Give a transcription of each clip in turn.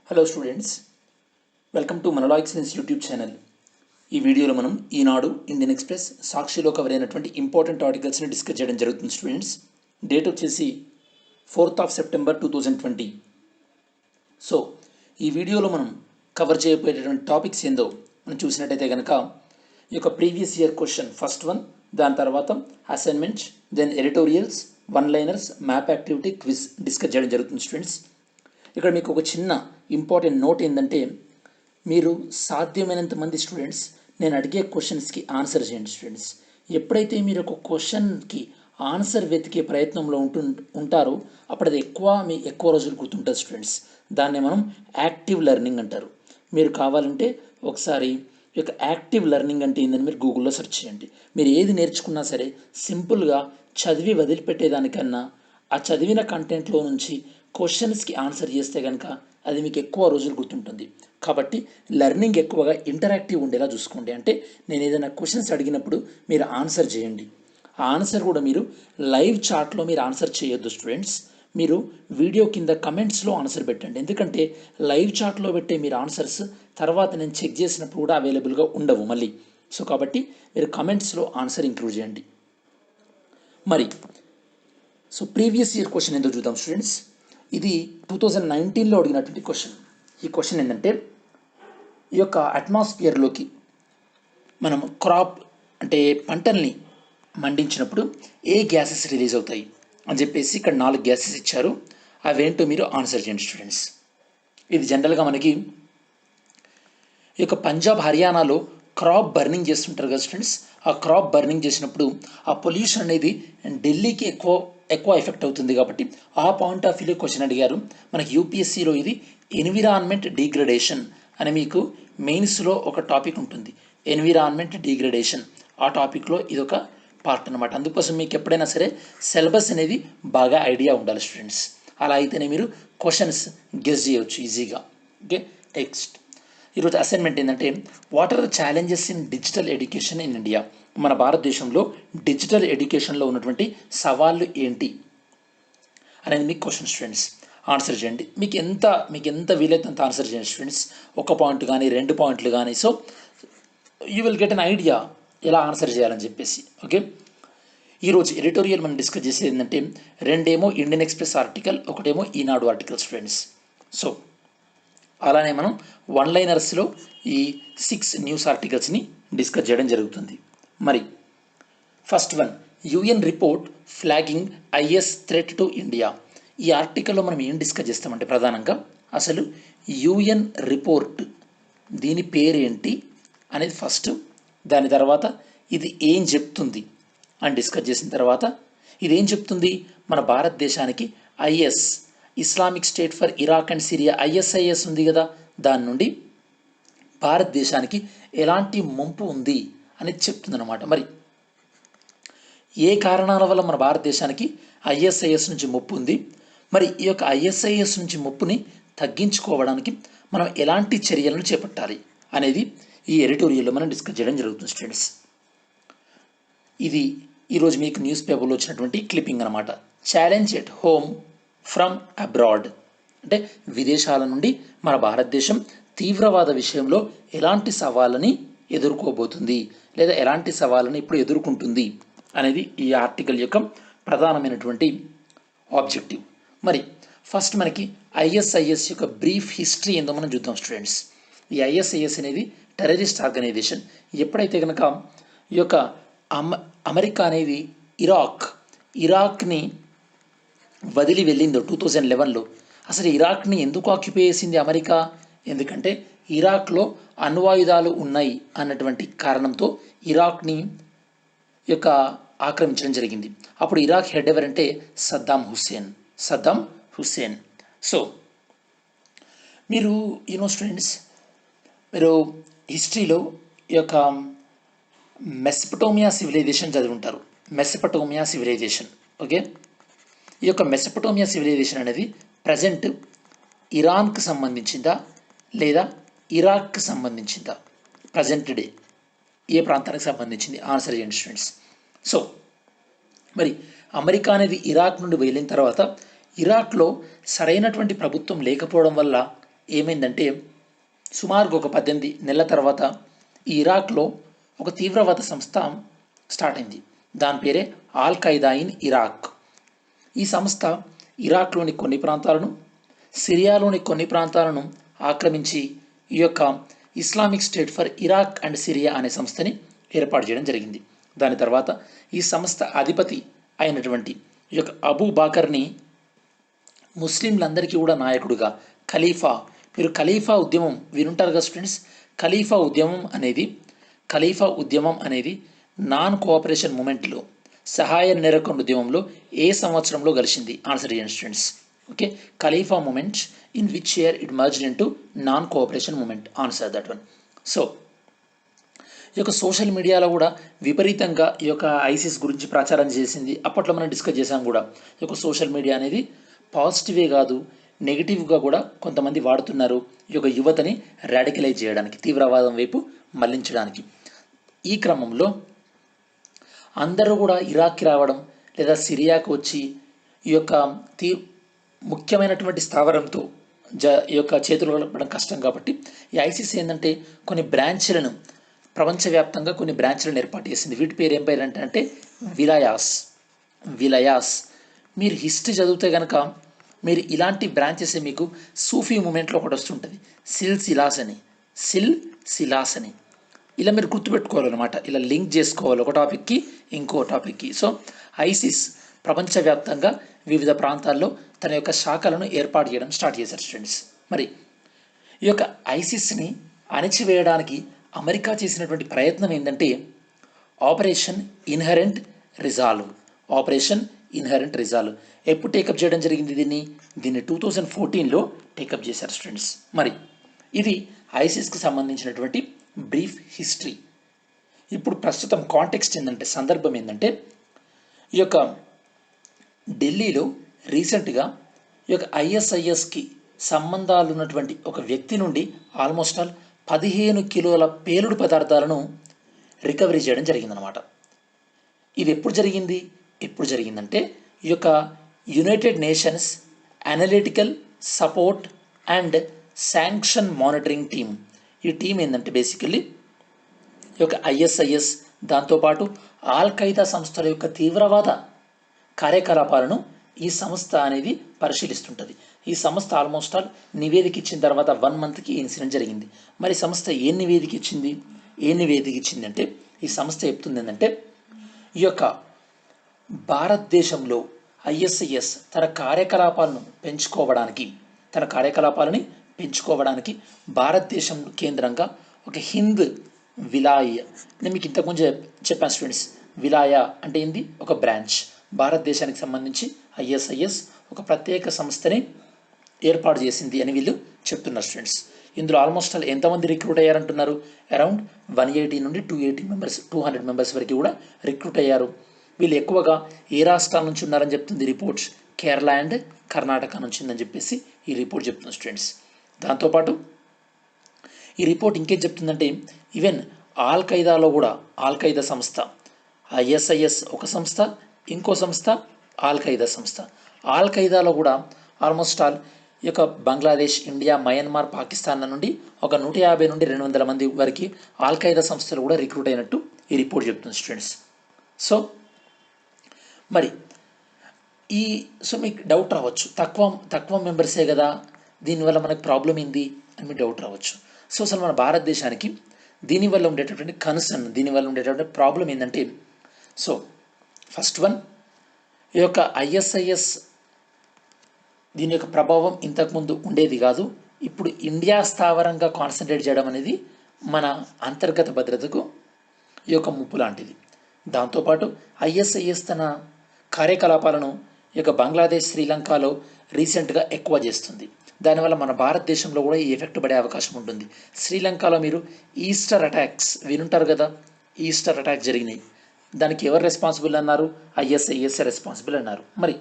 Hello students, welcome to మనలాగ్ science YouTube channel. ఈ వీడియోలో మనం ఈనాడు, ఇండియన్ ఎక్స్ప్రెస్, సాక్షిలో కవర్ అయినటువంటి ఇంపార్టెంట్ ఆర్టికల్స్ని డిస్కస్ చేయడం జరుగుతుంది స్టూడెంట్స్. డేట్ వచ్చేసి 4th సెప్టెంబర్ 2020. సో ఈ వీడియోలో మనం కవర్ చేయబోయేటటువంటి టాపిక్స్ ఏందో మనం చూసినట్టయితే కనుక ఈ యొక్క previous year question first one, దాని తర్వాత assignments, then editorials, one liners, map activity, quiz discuss చేయడం జరుగుతుంది స్టూడెంట్స్. ఇక్కడ మీకు ఒక చిన్న ఇంపార్టెంట్ నోట్ ఏంటంటే, మీరు సాధ్యమైనంత మంది స్టూడెంట్స్ నేను అడిగే క్వశ్చన్స్కి ఆన్సర్ చేయండి స్టూడెంట్స్. ఎప్పుడైతే మీరు ఒక క్వశ్చన్కి ఆన్సర్ వెతికే ప్రయత్నంలో ఉంటారో అప్పుడు అది ఎక్కువ రోజులు గుర్తుంటుంది స్టూడెంట్స్. దాన్ని మనం యాక్టివ్ లెర్నింగ్ అంటారు. మీరు కావాలంటే ఒకసారి ఈ యొక్క యాక్టివ్ లెర్నింగ్ అంటే ఏందని మీరు గూగుల్లో సెర్చ్ చేయండి. మీరు ఏది నేర్చుకున్నా సరే సింపుల్గా చదివి వదిలిపెట్టేదానికన్నా ఆ చదివిన కంటెంట్లో నుంచి క్వశ్చన్స్కి ఆన్సర్ చేస్తే కనుక అది మీకు ఎక్కువ రోజులు గుర్తుంటుంది. కాబట్టి లెర్నింగ్ ఎక్కువగా ఇంటరాక్టివ్ ఉండేలా చూసుకోండి. అంటే నేను ఏదైనా క్వశ్చన్స్ అడిగినప్పుడు మీరు ఆన్సర్ చేయండి. ఆ ఆన్సర్ కూడా మీరు లైవ్ చాట్లో మీరు ఆన్సర్ చేయొద్దు స్టూడెంట్స్. మీరు వీడియో కింద కమెంట్స్లో ఆన్సర్ పెట్టండి. ఎందుకంటే లైవ్ చాట్లో పెట్టే మీరు ఆన్సర్స్ తర్వాత నేను చెక్ చేసినప్పుడు కూడా అవైలబుల్గా ఉండవు మళ్ళీ. సో కాబట్టి మీరు కమెంట్స్లో ఆన్సర్ ఇంక్లూడ్ చేయండి. మరి సో ప్రీవియస్ ఇయర్ క్వశ్చన్ ఏందో చూద్దాం స్టూడెంట్స్. ఇది 2019లో అడిగినటువంటి క్వశ్చన్. ఈ క్వశ్చన్ ఏంటంటే, ఈ యొక్క అట్మాస్ఫియర్లోకి మనం క్రాప్ అంటే పంటల్ని మండించినప్పుడు ఏ గ్యాసెస్ రిలీజ్ అవుతాయి అని చెప్పేసి ఇక్కడ 4 గ్యాసెస్ ఇచ్చారు. అవేంటో మీరు ఆన్సర్ చేయండి స్టూడెంట్స్. ఇది జనరల్గా మనకి ఈ యొక్క పంజాబ్, హర్యానాలో క్రాప్ బర్నింగ్ చేస్తుంటారు కదా స్టూడెంట్స్. ఆ క్రాప్ బర్నింగ్ చేసినప్పుడు ఆ పొల్యూషన్ అనేది ఢిల్లీకి ఎక్కువ ఎఫెక్ట్ అవుతుంది. కాబట్టి ఆ పాయింట్ ఆఫ్ వ్యూలో క్వశ్చన్ అడిగారు. మనకి యూపీఎస్సీలో ఇది ఎన్విరాన్మెంట్ డిగ్రేడేషన్ అని మీకు మెయిన్స్లో ఒక టాపిక్ ఉంటుంది. ఎన్విరాన్మెంట్ డిగ్రేడేషన్ ఆ టాపిక్లో ఇదొక పార్ట్ అనమాట. అందుకోసం మీకు ఎప్పుడైనా సరే సిలబస్ అనేది బాగా ఐడియా ఉండాలి స్టూడెంట్స్. అలా అయితేనే మీరు క్వశ్చన్స్ గెస్ చేయవచ్చు ఈజీగా. ఓకే, నెక్స్ట్ ఈరోజు అసైన్మెంట్ ఏంటంటే, what are the challenges in digital education in India? మన భారతదేశంలో డిజిటల్ ఎడ్యుకేషన్లో ఉన్నటువంటి సవాళ్ళు ఏంటి అనేది మీకు క్వశ్చన్ స్టూడెంట్స్. ఆన్సర్ చేయండి. మీకు ఎంత వీలైతే అంత ఆన్సర్ చేయండి స్టూడెంట్స్. 1 పాయింట్ కానీ 2 పాయింట్లు కానీ. So you will get an idea ఎలా ఆన్సర్ చేయాలని చెప్పేసి. ఓకే, ఈరోజు ఎడిటోరియల్ మనం డిస్కస్ చేసేది ఏంటంటే, 2 ఇండియన్ ఎక్స్ప్రెస్ ఆర్టికల్, 1 ఈనాడు ఆర్టికల్ స్టూడెంట్స్. సో అలానే మనం వన్ లైనర్స్లో ఈ 6 న్యూస్ ఆర్టికల్స్ని డిస్కస్ చేయడం జరుగుతుంది. మరి first one, UN report flagging is threat to India. ఈ ఆర్టికల్లో మనం ఏం డిస్కస్ చేస్తామంటే, ప్రధానంగా అసలు యుఎన్ రిపోర్ట్ దీని పేరేంటి అనేది ఫస్ట్, దాని తర్వాత ఇది ఏం చెప్తుంది అని డిస్కస్ చేసిన తర్వాత, ఇదేం చెప్తుంది, మన భారతదేశానికి is, Islamic state for Iraq and Syria, ISIS ఉంది కదా, దాని నుండి భారతదేశానికి ఎలాంటి ముంపు ఉంది అనేది చెప్తుందన్నమాట. మరి ఏ కారణాల వల్ల మన భారతదేశానికి ఐఎస్ఐఎస్ నుంచి ముప్పు ఉంది, మరి ఈ యొక్క ఐఎస్ఐఎస్ నుంచి ముప్పుని తగ్గించుకోవడానికి మనం ఎలాంటి చర్యలను చేపట్టాలి అనేది ఈ ఎడిటోరియల్లో మనం డిస్కస్ చేయడం జరుగుతుంది స్టూడెంట్స్. ఇది ఈరోజు మీకు న్యూస్ పేపర్లో వచ్చినటువంటి క్లిప్పింగ్ అనమాట. Challenge at home from abroad అంటే విదేశాల నుండి మన భారతదేశం తీవ్రవాద విషయంలో ఎలాంటి సవాళ్ళని ఎదుర్కోబోతుంది లేదా ఎలాంటి సవాళ్ళని ఇప్పుడు ఎదుర్కొంటుంది అనేది ఈ ఆర్టికల్ యొక్క ప్రధానమైనటువంటి ఆబ్జెక్టివ్. మరి ఫస్ట్ మనకి ఐఎస్ఐఎస్ యొక్క బ్రీఫ్ హిస్టరీ ఏందో మనం చూద్దాం స్టూడెంట్స్. ఈ ఐఎస్ఐఎస్ అనేది టెర్రరిస్ట్ ఆర్గనైజేషన్. ఎప్పుడైతే కనుక ఈ యొక్క అమెరికా అనేది ఇరాక్ని వదిలి వెళ్ళిందో 2011లో, అసలు ఇరాక్ని ఎందుకు ఆక్యుపై చేసింది అమెరికా? ఎందుకంటే ఇరాక్లో అణ్వాయుధాలు ఉన్నాయి అన్నటువంటి కారణంతో ఇరాక్ని యొక్క ఆక్రమించడం జరిగింది. అప్పుడు ఇరాక్ హెడ్ ఎవరంటే సద్దాం హుస్సేన్. సో మీరు స్టూడెంట్స్, మీరు హిస్టరీలో ఈ యొక్క మెసపటోమియా సివిలైజేషన్ చదివి ఉంటారు. Mesopotamia civilisation. ఓకే, ఈ యొక్క మెసపటోమియా సివిలైజేషన్ అనేది ప్రజెంట్ ఇరాన్కి సంబంధించిందా లేదా ఇరాక్కి సంబంధించిందా? ప్రజెంట్ డే ఏ ప్రాంతానికి సంబంధించింది? ఆన్సర్ చేయండి స్టూడెంట్స్. సో మరి అమెరికా అనేది ఇరాక్ నుండి వెళ్ళిన తర్వాత ఇరాక్లో సరైనటువంటి ప్రభుత్వం లేకపోవడం వల్ల ఏమైందంటే సుమారుగా ఒక 18 నెలల తర్వాత ఈ ఇరాక్లో ఒక తీవ్రవాద సంస్థ స్టార్ట్ అయింది. దాని పేరే ఆల్ ఖైదా ఇన్ ఇరాక్. ఈ సంస్థ ఇరాక్లోని కొన్ని ప్రాంతాలను, సిరియాలోని కొన్ని ప్రాంతాలను ఆక్రమించి ఈ యొక్క Islamic state for Iraq and Syria అనే సంస్థని ఏర్పాటు చేయడం జరిగింది. దాని తర్వాత ఈ సంస్థ అధిపతి అయినటువంటి ఈ యొక్క అబూ బాకర్ని ముస్లింలందరికీ కూడా నాయకుడుగా ఖలీఫా, మీరు ఖలీఫా ఉద్యమం వినుంటారు కదా స్టూడెంట్స్. ఖలీఫా ఉద్యమం అనేది నాన్ కోఆపరేషన్ మూమెంట్లో, సహాయ నిరాకరణ ఉద్యమంలో ఏ సంవత్సరంలో కలిసింది? ఆన్సర్ చేయండి students. Okay, Khalifa movement in which year it merged into non cooperation movement. Answer that one. So ఈ యొక్క సోషల్ మీడియాలో కూడా విపరీతంగా ఈ యొక్క ఐసిస్ గురించి ప్రచారం చేసింది. అప్పట్లో మనం డిస్కస్ చేసాం కూడా. ఈ యొక్క సోషల్ మీడియా అనేది పాజిటివే కాదు, నెగిటివ్గా కూడా కొంతమంది వాడుతున్నారు ఈ యొక్క యువతని రాడికలైజ్ చేయడానికి, తీవ్రవాదం వైపు మళ్లించడానికి. ఈ క్రమంలో అందరూ కూడా ఇరాక్కి రావడం లేదా సిరియాకు వచ్చి ఈ యొక్క ముఖ్యమైనటువంటి స్థావరంతో ఈ యొక్క చేతులు కలపడం కష్టం కాబట్టి ఈ ఐసిస్ ఏంటంటే కొన్ని బ్రాంచ్లను, ప్రపంచవ్యాప్తంగా కొన్ని బ్రాంచ్లను ఏర్పాటు చేసింది. వీటి పేరు ఏం పేరు అంటే విలయాస్. మీరు హిస్టరీ చదివితే కనుక మీరు ఇలాంటి బ్రాంచెస్ మీకు సూఫీ మూమెంట్లో ఒకటి వస్తుంటుంది, సిలాస్ అని. ఇలా మీరు గుర్తుపెట్టుకోవాలన్నమాట, ఇలా లింక్ చేసుకోవాలి ఒక టాపిక్కి ఇంకో టాపిక్కి. సో ఐసిస్ ప్రపంచవ్యాప్తంగా వివిధ ప్రాంతాల్లో తన యొక్క శాఖలను ఏర్పాటు చేయడం స్టార్ట్ చేశారు స్టూడెంట్స్. మరి ఈ యొక్క ఐసిస్ని అణిచివేయడానికి అమెరికా చేసినటువంటి ప్రయత్నం ఏంటంటే ఆపరేషన్ ఇన్హరెంట్ రిజాల్వ్. ఎప్పుడు టేకప్ చేయడం జరిగింది? దీన్ని 2014లో టేకప్ చేశారు స్టూడెంట్స్. మరి ఇది ఐసిస్కి సంబంధించినటువంటి బ్రీఫ్ హిస్టరీ. ఇప్పుడు ప్రస్తుతం కాంటెక్స్ట్ ఏంటంటే, సందర్భం ఏంటంటే, ఈ యొక్క ఢిల్లీలో రీసెంట్గా ఈ యొక్క ఐఎస్ఐఎస్కి సంబంధాలు ఉన్నటువంటి ఒక వ్యక్తి నుండి ఆల్మోస్ట్ 15 కిలోల పేలుడు పదార్థాలను రికవరీ చేయడం జరిగిందనమాట. ఇది ఎప్పుడు జరిగిందంటే ఈ యొక్క United nations analytical support and sanction monitoring team, ఈ టీం ఏంటంటే బేసికల్లీ ఈ యొక్క ఐఎస్ఐఎస్ దాంతోపాటు ఆల్ ఖైదా సంస్థల యొక్క తీవ్రవాద కార్యకలాపాలను ఈ సంస్థ అనేది పరిశీలిస్తుంటుంది. ఈ సంస్థ ఆల్మోస్ట్ నివేదిక ఇచ్చిన తర్వాత 1 మంత్కి ఇన్సిడెంట్ జరిగింది. మరి సంస్థ ఏ నివేదిక ఇచ్చింది అంటే ఈ సంస్థ చెప్తుంది ఏంటంటే ఈ యొక్క భారతదేశంలో ఐఎస్ఐఎస్ తన కార్యకలాపాలను పెంచుకోవడానికి భారతదేశం కేంద్రంగా ఒక హింద్ విలాయ, నేను మీకు ఇంతకుముందు చెప్పాను స్టూడెంట్స్, విలాయ అంటే ఏంది? ఒక బ్రాంచ్. భారతదేశానికి సంబంధించి ఐఎస్ఐఎస్ ఒక ప్రత్యేక సంస్థని ఏర్పాటు చేసింది అని వీళ్ళు చెప్తున్నారు స్టూడెంట్స్. ఇందులో ఆల్మోస్ట్ ఎంతమంది రిక్రూట్ అయ్యారంటున్నారు? అరౌండ్ 180 నుండి 200 మెంబర్స్ వరకు కూడా రిక్రూట్ అయ్యారు. వీళ్ళు ఎక్కువగా ఏ రాష్ట్రాల నుంచి ఉన్నారని చెప్తుంది రిపోర్ట్స్? కేరళ అండ్ కర్ణాటక నుంచి ఉందని చెప్పేసి ఈ రిపోర్ట్ చెప్తుంది స్టూడెంట్స్. దాంతోపాటు ఈ రిపోర్ట్ ఇంకేం చెప్తుందంటే ఈవెన్ ఆల్ ఖైదా సంస్థ, ఐఎస్ఐఎస్ ఒక సంస్థ, ఇంకో సంస్థ ఆల్ ఖైదాలో కూడా ఆల్మోస్ట్ ఈ యొక్క బంగ్లాదేశ్, ఇండియా, మయన్మార్, పాకిస్తాన్ నుండి ఒక 150 నుండి 200 మంది వరకు ఆల్ ఖైదా సంస్థలు కూడా రిక్రూట్ అయినట్టు ఈ రిపోర్ట్ చెప్తుంది స్టూడెంట్స్. సో మరి మీకు డౌట్ రావచ్చు, తక్కువ మెంబర్సే కదా, దీనివల్ల మనకు ప్రాబ్లం ఏంది అని మీకు డౌట్ రావచ్చు. సో అసలు మన భారతదేశానికి దీనివల్ల ఉండేటటువంటి కన్సర్న్, దీనివల్ల ఉండేటటువంటి ప్రాబ్లం ఏంటంటే, సో ఫస్ట్ వన్, ఈ యొక్క ఐఎస్ఐఎస్ దీని యొక్క ప్రభావం ఇంతకుముందు ఉండేది కాదు. ఇప్పుడు ఇండియా స్థావరంగా కాన్సన్ట్రేట్ చేయడం అనేది మన అంతర్గత భద్రతకు ఈ యొక్క ముప్పు లాంటిది. దాంతోపాటు ఐఎస్ఐఎస్ తన కార్యకలాపాలను ఈ యొక్క బంగ్లాదేశ్, శ్రీలంకలో రీసెంట్గా ఎక్కువ చేస్తుంది. దానివల్ల మన భారతదేశంలో కూడా ఈ ఎఫెక్ట్ పడే అవకాశం ఉంటుంది. శ్రీలంకలో మీరు ఈస్టర్ అటాక్స్ వినుంటారు కదా, ఈస్టర్ అటాక్ జరిగినాయి. దానికి ఎవరు రెస్పాన్సిబుల్ అన్నారు? ఐఎస్ఐఎస్ రెస్పాన్సిబుల్ అన్నారు. మరి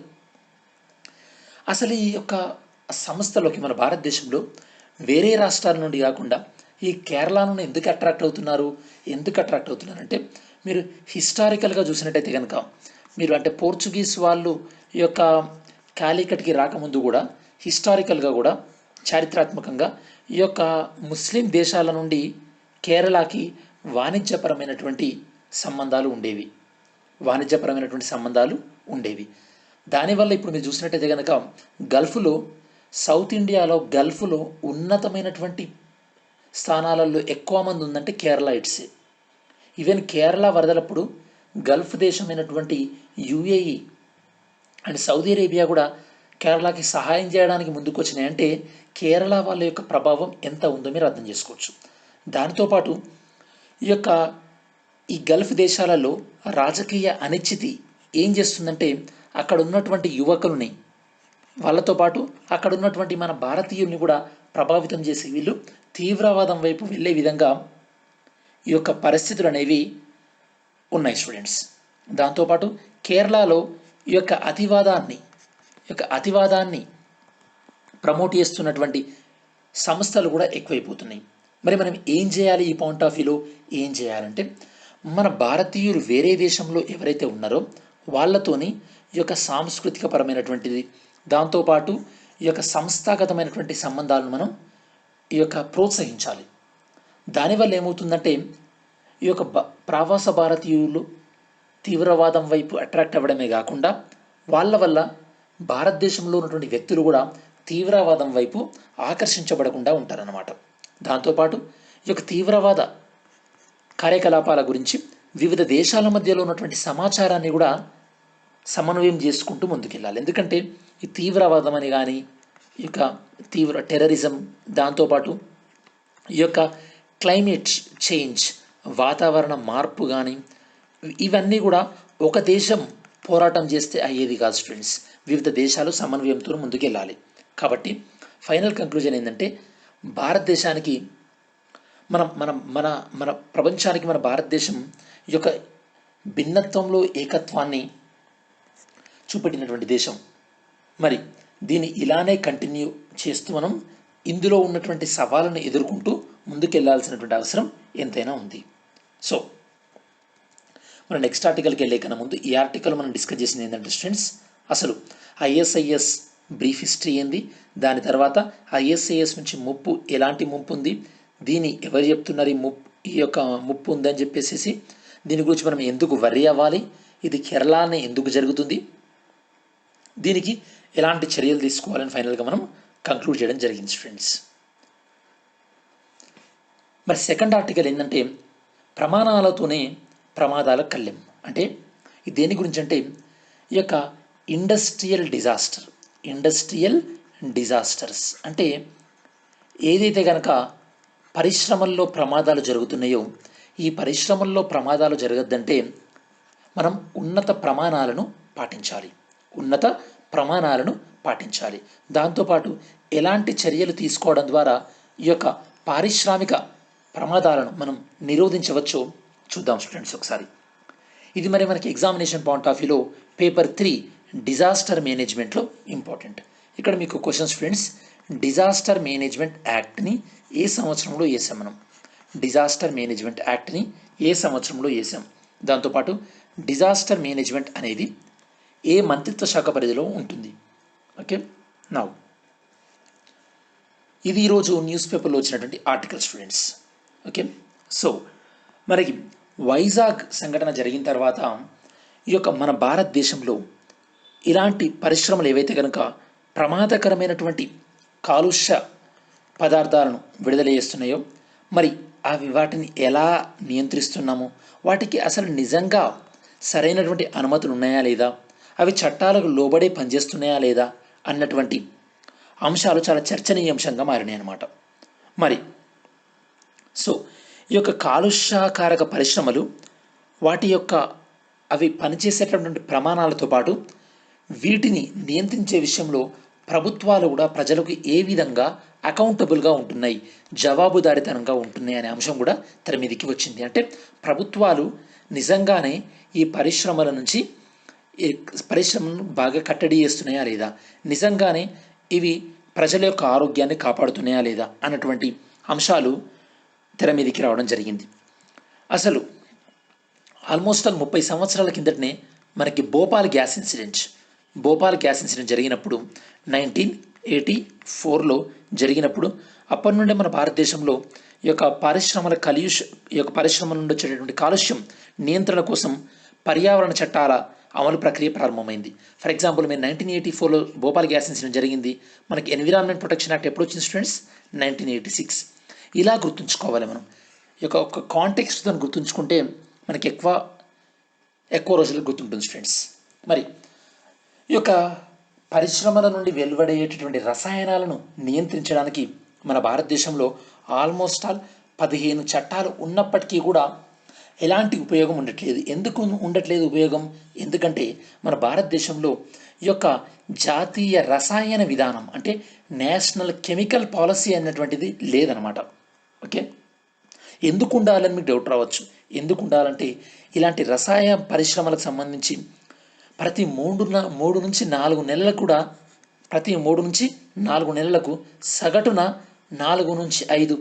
అసలు ఈ యొక్క సంస్థలోకి మన భారతదేశంలో వేరే రాష్ట్రాల నుండి కాకుండా ఈ కేరళ నుండి ఎందుకు అట్రాక్ట్ అవుతున్నారంటే, మీరు హిస్టారికల్గా చూసినట్టయితే కనుక, మీరు అంటే పోర్చుగీస్ వాళ్ళు ఈ యొక్క కాలికట్కి రాకముందు కూడా హిస్టారికల్గా కూడా చారిత్రాత్మకంగా ఈ యొక్క ముస్లిం దేశాల నుండి కేరళకి వాణిజ్యపరమైనటువంటి సంబంధాలు ఉండేవి. ఉండేవి. దానివల్ల ఇప్పుడు మీరు చూసినట్టయితే కనుక గల్ఫ్లో, సౌత్ ఇండియాలో గల్ఫ్లో ఉన్నతమైనటువంటి స్థానాలలో ఎక్కువ మంది ఉందంటే కేరళ ఇట్సే. ఈవెన్ కేరళ వరదలప్పుడు గల్ఫ్ దేశమైనటువంటి యుఏఈ అండ్ సౌదీ అరేబియా కూడా కేరళకి సహాయం చేయడానికి ముందుకు వచ్చినాయి. అంటే కేరళ వాళ్ళ యొక్క ప్రభావం ఎంత ఉందో మీరు అర్థం చేసుకోవచ్చు. దానితోపాటు ఈ గల్ఫ్ దేశాలలో రాజకీయ అనిశ్చితి ఏం చేస్తుందంటే అక్కడ ఉన్నటువంటి యువకుల్ని, వాళ్ళతో పాటు అక్కడ ఉన్నటువంటి మన భారతీయుల్ని కూడా ప్రభావితం చేసి వీళ్ళు తీవ్రవాదం వైపు వెళ్ళే విధంగా ఈ యొక్క పరిస్థితులు అనేవి ఉన్నాయి స్టూడెంట్స్. దాంతోపాటు కేరళలో ఈ యొక్క అతివాదాన్ని ప్రమోట్ చేస్తున్నటువంటి సంస్థలు కూడా ఎక్కువైపోతున్నాయి. మరి మనం ఏం చేయాలి? ఈ పాయింట్ ఆఫ్ వ్యూలో ఏం చేయాలంటే మన భారతీయులు వేరే దేశంలో ఎవరైతే ఉన్నారో వాళ్ళతోని ఈ యొక్క సాంస్కృతిక పరమైనటువంటిది, దాంతోపాటు ఈ యొక్క సంస్థాగతమైనటువంటి సంబంధాలను మనం ప్రోత్సహించాలి. దానివల్ల ఏమవుతుందంటే ఈ యొక్క ప్రవాస భారతీయులు తీవ్రవాదం వైపు అట్రాక్ట్ అవ్వడమే కాకుండా వాళ్ళ వల్ల భారతదేశంలో ఉన్నటువంటి వ్యక్తులు కూడా తీవ్రవాదం వైపు ఆకర్షించబడకుండా ఉంటారన్నమాట. దాంతోపాటు ఈ యొక్క తీవ్రవాద కార్యకలాపాల గురించి వివిధ దేశాల మధ్యలో ఉన్నటువంటి సమాచారాన్ని కూడా సమన్వయం చేసుకుంటూ ముందుకెళ్ళాలి. ఎందుకంటే ఈ తీవ్రవాదం అని కానీ, ఈ యొక్క తీవ్ర టెర్రరిజం, దాంతోపాటు ఈ యొక్క క్లైమేట్ చేంజ్, వాతావరణ మార్పు కానీ, ఇవన్నీ కూడా ఒక దేశం పోరాటం చేస్తే అయ్యేది కాదు స్టూడెంట్స్. వివిధ దేశాలు సమన్వయంతో ముందుకెళ్ళాలి. కాబట్టి ఫైనల్ కంక్లూజన్ ఏంటంటే భారతదేశానికి మన ప్రపంచానికి మన భారతదేశం ఈ యొక్క భిన్నత్వంలో ఏకత్వాన్ని చూపెట్టినటువంటి దేశం. మరి దీన్ని ఇలానే కంటిన్యూ చేస్తూ మనం ఇందులో ఉన్నటువంటి సవాళ్ళను ఎదుర్కొంటూ ముందుకెళ్లాల్సినటువంటి అవసరం ఎంతైనా ఉంది. సో మనం నెక్స్ట్ ఆర్టికల్కి వెళ్ళే కన్నా ముందు ఈ ఆర్టికల్ మనం డిస్కస్ చేసింది ఏంటంటే స్టూడెంట్స్, అసలు ఐఎస్ఐఎస్ బ్రీఫ్ హిస్టరీ ఏంది, దాని తర్వాత ఐఎస్ఐఎస్ నుంచి ఎలాంటి ముప్పు ఉంది, దీన్ని ఎవరు చెప్తున్నారు ఈ యొక్క ముప్పు ఉందని చెప్పేసి, దీని గురించి మనం ఎందుకు వర్రీ అవ్వాలి, ఇది కేరళనే ఎందుకు జరుగుతుంది, దీనికి ఎలాంటి చర్యలు తీసుకోవాలని ఫైనల్గా మనం కంక్లూడ్ చేయడం జరిగింది స్టూడెంట్స్. మరి సెకండ్ ఆర్టికల్ ఏంటంటే ప్రమాణాలతోనే ప్రమాదాల కళ్యం. అంటే ఇది దేని గురించి అంటే ఈ యొక్క ఇండస్ట్రియల్ డిజాస్టర్స్ అంటే ఏదైతే కనుక పరిశ్రమల్లో ప్రమాదాలు జరుగుతున్నాయో, ఈ పరిశ్రమల్లో ప్రమాదాలు జరగద్దంటే మనం ఉన్నత ప్రమాణాలను పాటించాలి. దాంతోపాటు ఎలాంటి చర్యలు తీసుకోవడం ద్వారా ఈ యొక్క పారిశ్రామిక ప్రమాదాలను మనం నిరోధించవచ్చో చూద్దాం స్టూడెంట్స్ ఒకసారి. ఇది మరి మనకి ఎగ్జామినేషన్ పాయింట్ ఆఫ్ వ్యూలో పేపర్ 3 డిజాస్టర్ మేనేజ్మెంట్లో ఇంపార్టెంట్. ఇక్కడ మీకు క్వశ్చన్ స్టూడెంట్స్, డిజాస్టర్ మేనేజ్మెంట్ యాక్ట్ని ఏ సంవత్సరంలో వేసాం మనం? డిజాస్టర్ మేనేజ్మెంట్ యాక్ట్ని ఏ సంవత్సరంలో వేసాం? దాంతోపాటు డిజాస్టర్ మేనేజ్మెంట్ అనేది ఏ మంత్రిత్వ శాఖ పరిధిలో ఉంటుంది? ఓకే, నౌ ఇది ఈరోజు న్యూస్ పేపర్లో వచ్చినటువంటి ఆర్టికల్ స్టూడెంట్స్. ఓకే, సో మనకి వైజాగ్ సంఘటన జరిగిన తర్వాత ఈ యొక్క మన భారతదేశంలో ఇలాంటి పరిశ్రమలు ఏవైతే కనుక ప్రమాదకరమైనటువంటి కాలుష్య పదార్థాలను విడుదల చేస్తున్నాయో, మరి వాటిని ఎలా నియంత్రిస్తున్నామో, వాటికి అసలు నిజంగా సరైనటువంటి అనుమతులు ఉన్నాయా లేదా, అవి చట్టాలకు లోబడే పనిచేస్తున్నాయా లేదా అన్నటువంటి అంశాలు చాలా చర్చనీయాంశంగా మారినాయి అన్నమాట. మరి సో ఈ యొక్క కాలుష్యకారక పరిశ్రమలు అవి పనిచేసేటటువంటి ప్రమాణాలతో పాటు వీటిని నియంత్రించే విషయంలో ప్రభుత్వాలు కూడా ప్రజలకు ఏ విధంగా అకౌంటబుల్గా ఉంటున్నాయి, జవాబుదారీతనంగా ఉంటున్నాయి అనే అంశం కూడా తెర మీదకి వచ్చింది. అంటే ప్రభుత్వాలు నిజంగానే ఈ పరిశ్రమను బాగా కట్టడి చేస్తున్నాయా లేదా, నిజంగానే ఇవి ప్రజల యొక్క ఆరోగ్యాన్ని కాపాడుతున్నాయా లేదా అన్నటువంటి అంశాలు తెర మీదకి రావడం జరిగింది. అసలు ఆల్మోస్ట్ 30 సంవత్సరాల కిందటనే మనకి భోపాల్ గ్యాస్ ఇన్సిడెంట్ జరిగినప్పుడు 1984లో జరిగినప్పుడు అప్పటి నుండి మన భారతదేశంలో ఈ యొక్క పరిశ్రమల నుండి వచ్చేటటువంటి కాలుష్యం నియంత్రణ కోసం పర్యావరణ చట్టాల అమలు ప్రక్రియ ప్రారంభమైంది. ఫర్ ఎగ్జాంపుల్ మీరు 1984లో భోపాల్ గ్యాస్ ఇన్సిడెంట్ జరిగింది. మనకి ఎన్విరాన్మెంట్ ప్రొటెక్షన్ యాక్ట్ ఎప్పుడు వచ్చింది స్టూడెంట్స్? 1986. ఇలా గుర్తుంచుకోవాలి మనం. ఈ యొక్క ఒక కాంటెక్స్ట్తో గుర్తుంచుకుంటే మనకి ఎక్కువ రోజులకు గుర్తుంటుంది స్టూడెంట్స్. మరి ఈ యొక్క పరిశ్రమల నుండి వెలువడేటటువంటి రసాయనాలను నియంత్రించడానికి మన భారతదేశంలో ఆల్మోస్ట్ 15 చట్టాలు ఉన్నప్పటికీ కూడా ఎలాంటి ఉపయోగం ఉండట్లేదు. ఎందుకు ఉండట్లేదు ఉపయోగం? ఎందుకంటే మన భారతదేశంలో ఈ యొక్క జాతీయ రసాయన విధానం అంటే నేషనల్ కెమికల్ పాలసీ అన్నటువంటిది లేదనమాట. ఓకే, ఎందుకు ఉండాలని మీకు డౌట్ రావచ్చు. ఎందుకు ఉండాలంటే ఇలాంటి రసాయన పరిశ్రమలకు సంబంధించి ప్రతి 3 నుంచి 4 నెలలకు కూడా ప్రతి 3 నుంచి 4 నెలలకు సగటున 4 నుంచి 5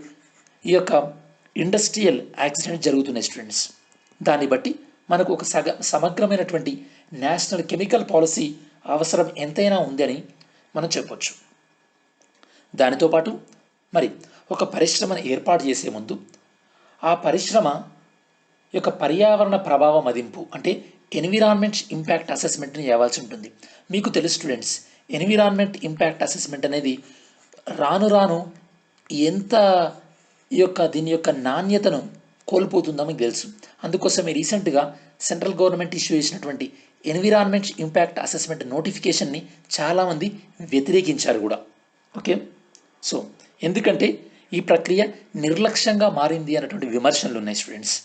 ఈ యొక్క ఇండస్ట్రియల్ యాక్సిడెంట్ జరుగుతున్నాయి స్టూడెంట్స్. దాన్ని బట్టి మనకు ఒక సమగ్రమైనటువంటి నేషనల్ కెమికల్ పాలసీ అవసరం ఎంతైనా ఉందని మనం చెప్పొచ్చు. దానితో పాటు మరి ఒక పరిశ్రమను ఏర్పాటు చేసే ముందు ఆ పరిశ్రమ యొక్క పర్యావరణ ప్రభావ మదింపు అంటే ఎన్విరాన్మెంట్ ఇంపాక్ట్ అసెస్మెంట్ని చేయాల్సి ఉంటుంది. మీకు తెలుసు స్టూడెంట్స్, ఎన్విరాన్మెంట్ ఇంపాక్ట్ అసెస్మెంట్ అనేది రాను రాను ఎంత దీని యొక్క నాణ్యతను కోల్పోతుందో మీకు తెలుసు. అందుకోసమే రీసెంట్గా సెంట్రల్ గవర్నమెంట్ ఇష్యూ చేసినటువంటి ఎన్విరాన్మెంట్ ఇంపాక్ట్ అసెస్మెంట్ నోటిఫికేషన్ని చాలామంది వ్యతిరేకించారు కూడా. ఓకే, సో ఎందుకంటే ఈ ప్రక్రియ నిర్లక్ష్యంగా మారింది అన్నటువంటి విమర్శలు ఉన్నాయి స్టూడెంట్స్.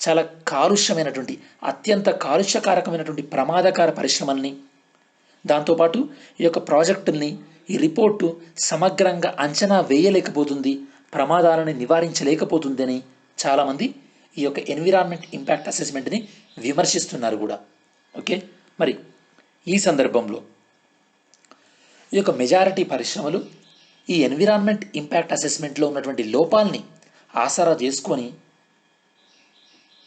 చాలా కాలుష్యమైనటువంటి అత్యంత కాలుష్యకారకమైనటువంటి ప్రమాదకార పరిశ్రమల్ని, దాంతోపాటు ఈ యొక్క ప్రాజెక్టుల్ని ఈ రిపోర్టు సమగ్రంగా అంచనా వేయలేకపోతుంది, ప్రమాదాలను నివారించలేకపోతుంది అని చాలామంది ఈ యొక్క ఎన్విరాన్మెంట్ ఇంపాక్ట్ అసెస్మెంట్ని విమర్శిస్తున్నారు కూడా. ఓకే, మరి ఈ సందర్భంలో ఈ యొక్క మెజారిటీ పరిశ్రమలు ఈ ఎన్విరాన్మెంట్ ఇంపాక్ట్ అసెస్మెంట్లో ఉన్నటువంటి లోపాలని ఆసరా చేసుకొని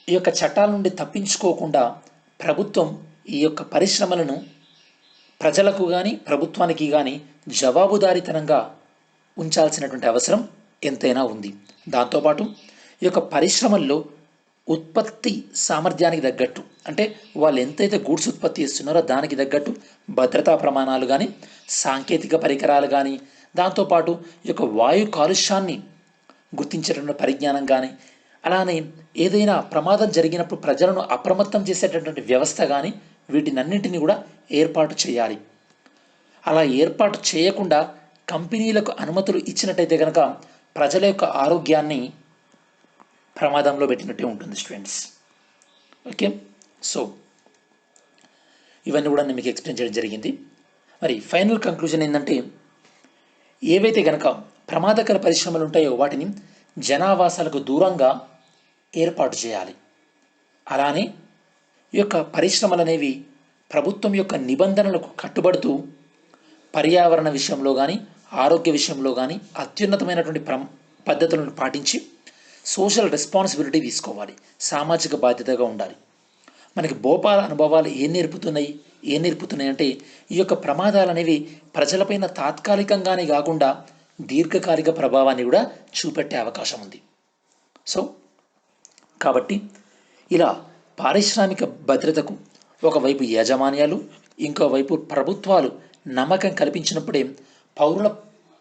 ఈ యొక్క చట్టాల నుండి తప్పించుకోకుండా ప్రభుత్వం ఈ యొక్క పరిశ్రమలను ప్రజలకు కానీ ప్రభుత్వానికి కానీ జవాబుదారీతనంగా ఉంచాల్సినటువంటి అవసరం ఎంతైనా ఉంది. దాంతోపాటు ఈ యొక్క పరిశ్రమల్లో ఉత్పత్తి సామర్థ్యానికి తగ్గట్టు అంటే వాళ్ళు ఎంతైతే గూడ్స్ ఉత్పత్తి చేస్తున్నారో దానికి తగ్గట్టు భద్రతా ప్రమాణాలు కానీ సాంకేతిక పరికరాలు కానీ దాంతోపాటు ఈ యొక్క వాయు కాలుష్యాన్ని గుర్తించేటువంటి పరిజ్ఞానం కానీ అలానే ఏదైనా ప్రమాదం జరిగినప్పుడు ప్రజలను అప్రమత్తం చేసేటటువంటి వ్యవస్థ కానీ వీటినన్నింటినీ కూడా ఏర్పాటు చేయాలి. అలా ఏర్పాటు చేయకుండా కంపెనీలకు అనుమతులు ఇచ్చినట్టయితే కనుక ప్రజల యొక్క ఆరోగ్యాన్ని ప్రమాదంలో పెట్టినట్టే ఉంటుంది స్టూడెంట్స్. ఓకే, సో ఇవన్నీ కూడా నేను మీకు ఎక్స్ప్లెయిన్ చేయడం జరిగింది. మరి ఫైనల్ కంక్లూజన్ ఏంటంటే ఏవైతే కనుక ప్రమాదకర పరిశ్రమలు ఉంటాయో వాటిని జనావాసాలకు దూరంగా ఏర్పాటు చేయాలి. అలానే ఈ యొక్క పరిశ్రమలు అనేవి ప్రభుత్వం యొక్క నిబంధనలకు కట్టుబడుతూ పర్యావరణ విషయంలో కానీ ఆరోగ్య విషయంలో కానీ అత్యున్నతమైనటువంటి పద్ధతులను పాటించి సోషల్ రెస్పాన్సిబిలిటీ తీసుకోవాలి, సామాజిక బాధ్యతగా ఉండాలి. మనకి భోపాల్ అనుభవాలు ఏం నేర్పుతున్నాయి అంటే ఈ యొక్క ప్రమాదాలు అనేవి ప్రజలపైన తాత్కాలికంగానే కాకుండా దీర్ఘకాలిక ప్రభావాన్ని కూడా చూపెట్టే అవకాశం ఉంది. సో కాబట్టి ఇలా పారిశ్రామిక భద్రతకు ఒకవైపు యాజమాన్యాలు ఇంకోవైపు ప్రభుత్వాలు నమ్మకం కల్పించినప్పుడే పౌరుల